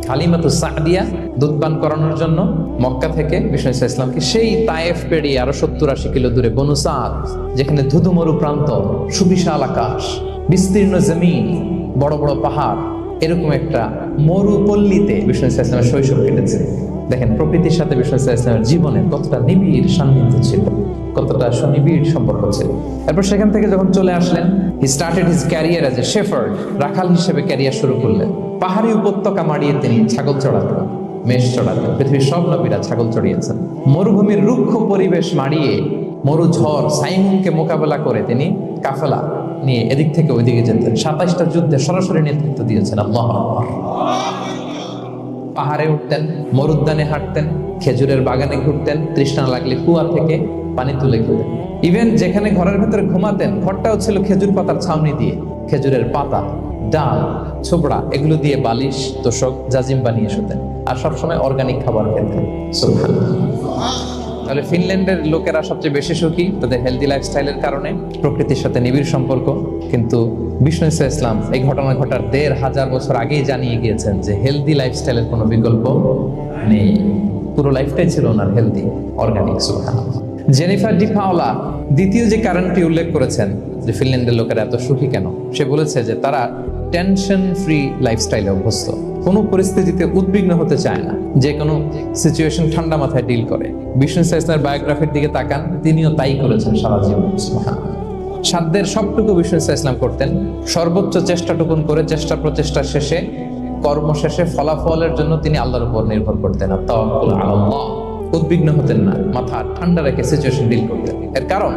হালিমাতু সাদিয়া দুধ পান করানোর জন্য মক্কা থেকে বিষ্ণু ইসলামকে সেই তায়েফ পেরিয়ে আরো 70-80 কিলো দূরে বনু সাদ, যেখানে ধুধু মরু প্রান্ত, সুবিশাল আকাশ, বিস্তীর্ণ জমিন, বড় বড় পাহাড়, এরকম একটা মরুপল্লীতে বিষ্ণু ইসলামের শৈশব কেটেছে। দেখেন প্রকৃতির সাথে বিষ্ণু ইসলামের জীবনে কতটা নিবিড় সান্নিধ্য ছিল, কতটা সুনিবিড় সম্পর্ক ছিল। এরপর সেখান থেকে যখন চলে আসলেন, he started his career as a shepherd, রাখাল হিসেবে ক্যারিয়ার শুরু করলেন। পাহাড়ি উপত্যকা মাড়িয়ে তিনি ছাগল চড়াতেন, মেষ চড়াতেন। পৃথিবীর সব নবীরা ছাগল চড়িয়েছেন। মরুভূমির রুক্ষ পরিবেশ মাড়িয়ে মরু ঝড় সাইমুনকে মোকাবেলা করে তিনি কাফেলা নিয়ে এদিক থেকে ওইদিকে যেতেন। 27টা যুদ্ধে সরাসরি নেতৃত্ব দিয়েছেন। আল্লাহু আকবার। পাহাড়ে উঠতেন, মরুদ্যানে হাঁটতেন, খেজুরের বাগানে ঘুরতেন, তৃষ্ণা লাগলে কুয়া থেকে পানি তুলে খেতেন। ইভেন যেখানে ঘরের ভেতরে ঘুমাতেন, ঘরটাও ছিল খেজুর পাতার ছাউনি দিয়ে। খেজুরের পাতা, ডাল, ছোবড়া এগুলো দিয়ে বালিশ, তোশক, জাজিম বানিয়ে শুতেন। আর সবসময় অর্গানিক খাবার খেতেন। সুবহানাল্লাহ। তাহলে ফিনল্যান্ডের লোকেরা সবচেয়ে বেশি সুখী তাদের হেলদি লাইফস্টাইলের কারণে, প্রকৃতির সাথে নিবিড় সম্পর্ক। কিন্তু বিষ্ণু ইসলাম এই ঘটনা ঘটার 1500 বছর আগেই জানিয়ে গিয়েছেন যে হেলদি লাইফস্টাইলের কোনো বিকল্প নেই। পুরো লাইফটাই ছিল ওনার হেলদি, অর্গানিক। সুবহানাল্লাহ। জেনিফার ডি পাওলা দ্বিতীয় যে কারণটি উল্লেখ করেছেন যে ফিনল্যান্ডের লোকেরা এত সুখী কেন, সে বলেছে যে তারা টেনশন ফ্রি লাইফস্টাইলে অভ্যস্ত, কোনো পরিস্থিতিতে উদ্বিগ্ন হতে চায় না, যে কোনো সিচুয়েশন ঠান্ডা মাথায় ডিল করে। বিষ্ণু ইসলামের বায়োগ্রাফির দিকে তাকান, তিনিও তাই করেছেন সারা জীবন। সাধ্যের সবটুকু বিষ্ণু ইসলাম করতেন, সর্বোচ্চ চেষ্টাটুকুন করে চেষ্টা প্রচেষ্টা শেষে, কর্ম শেষে ফলাফলের জন্য তিনি আল্লাহর উপর নির্ভর করতেন। তাওয়াক্কুল আলাল্লাহ। উদ্বিগ্ন হতেন না, মাথা ঠান্ডা রেখে সিচুয়েশন ডিল করতেন। এর কারণ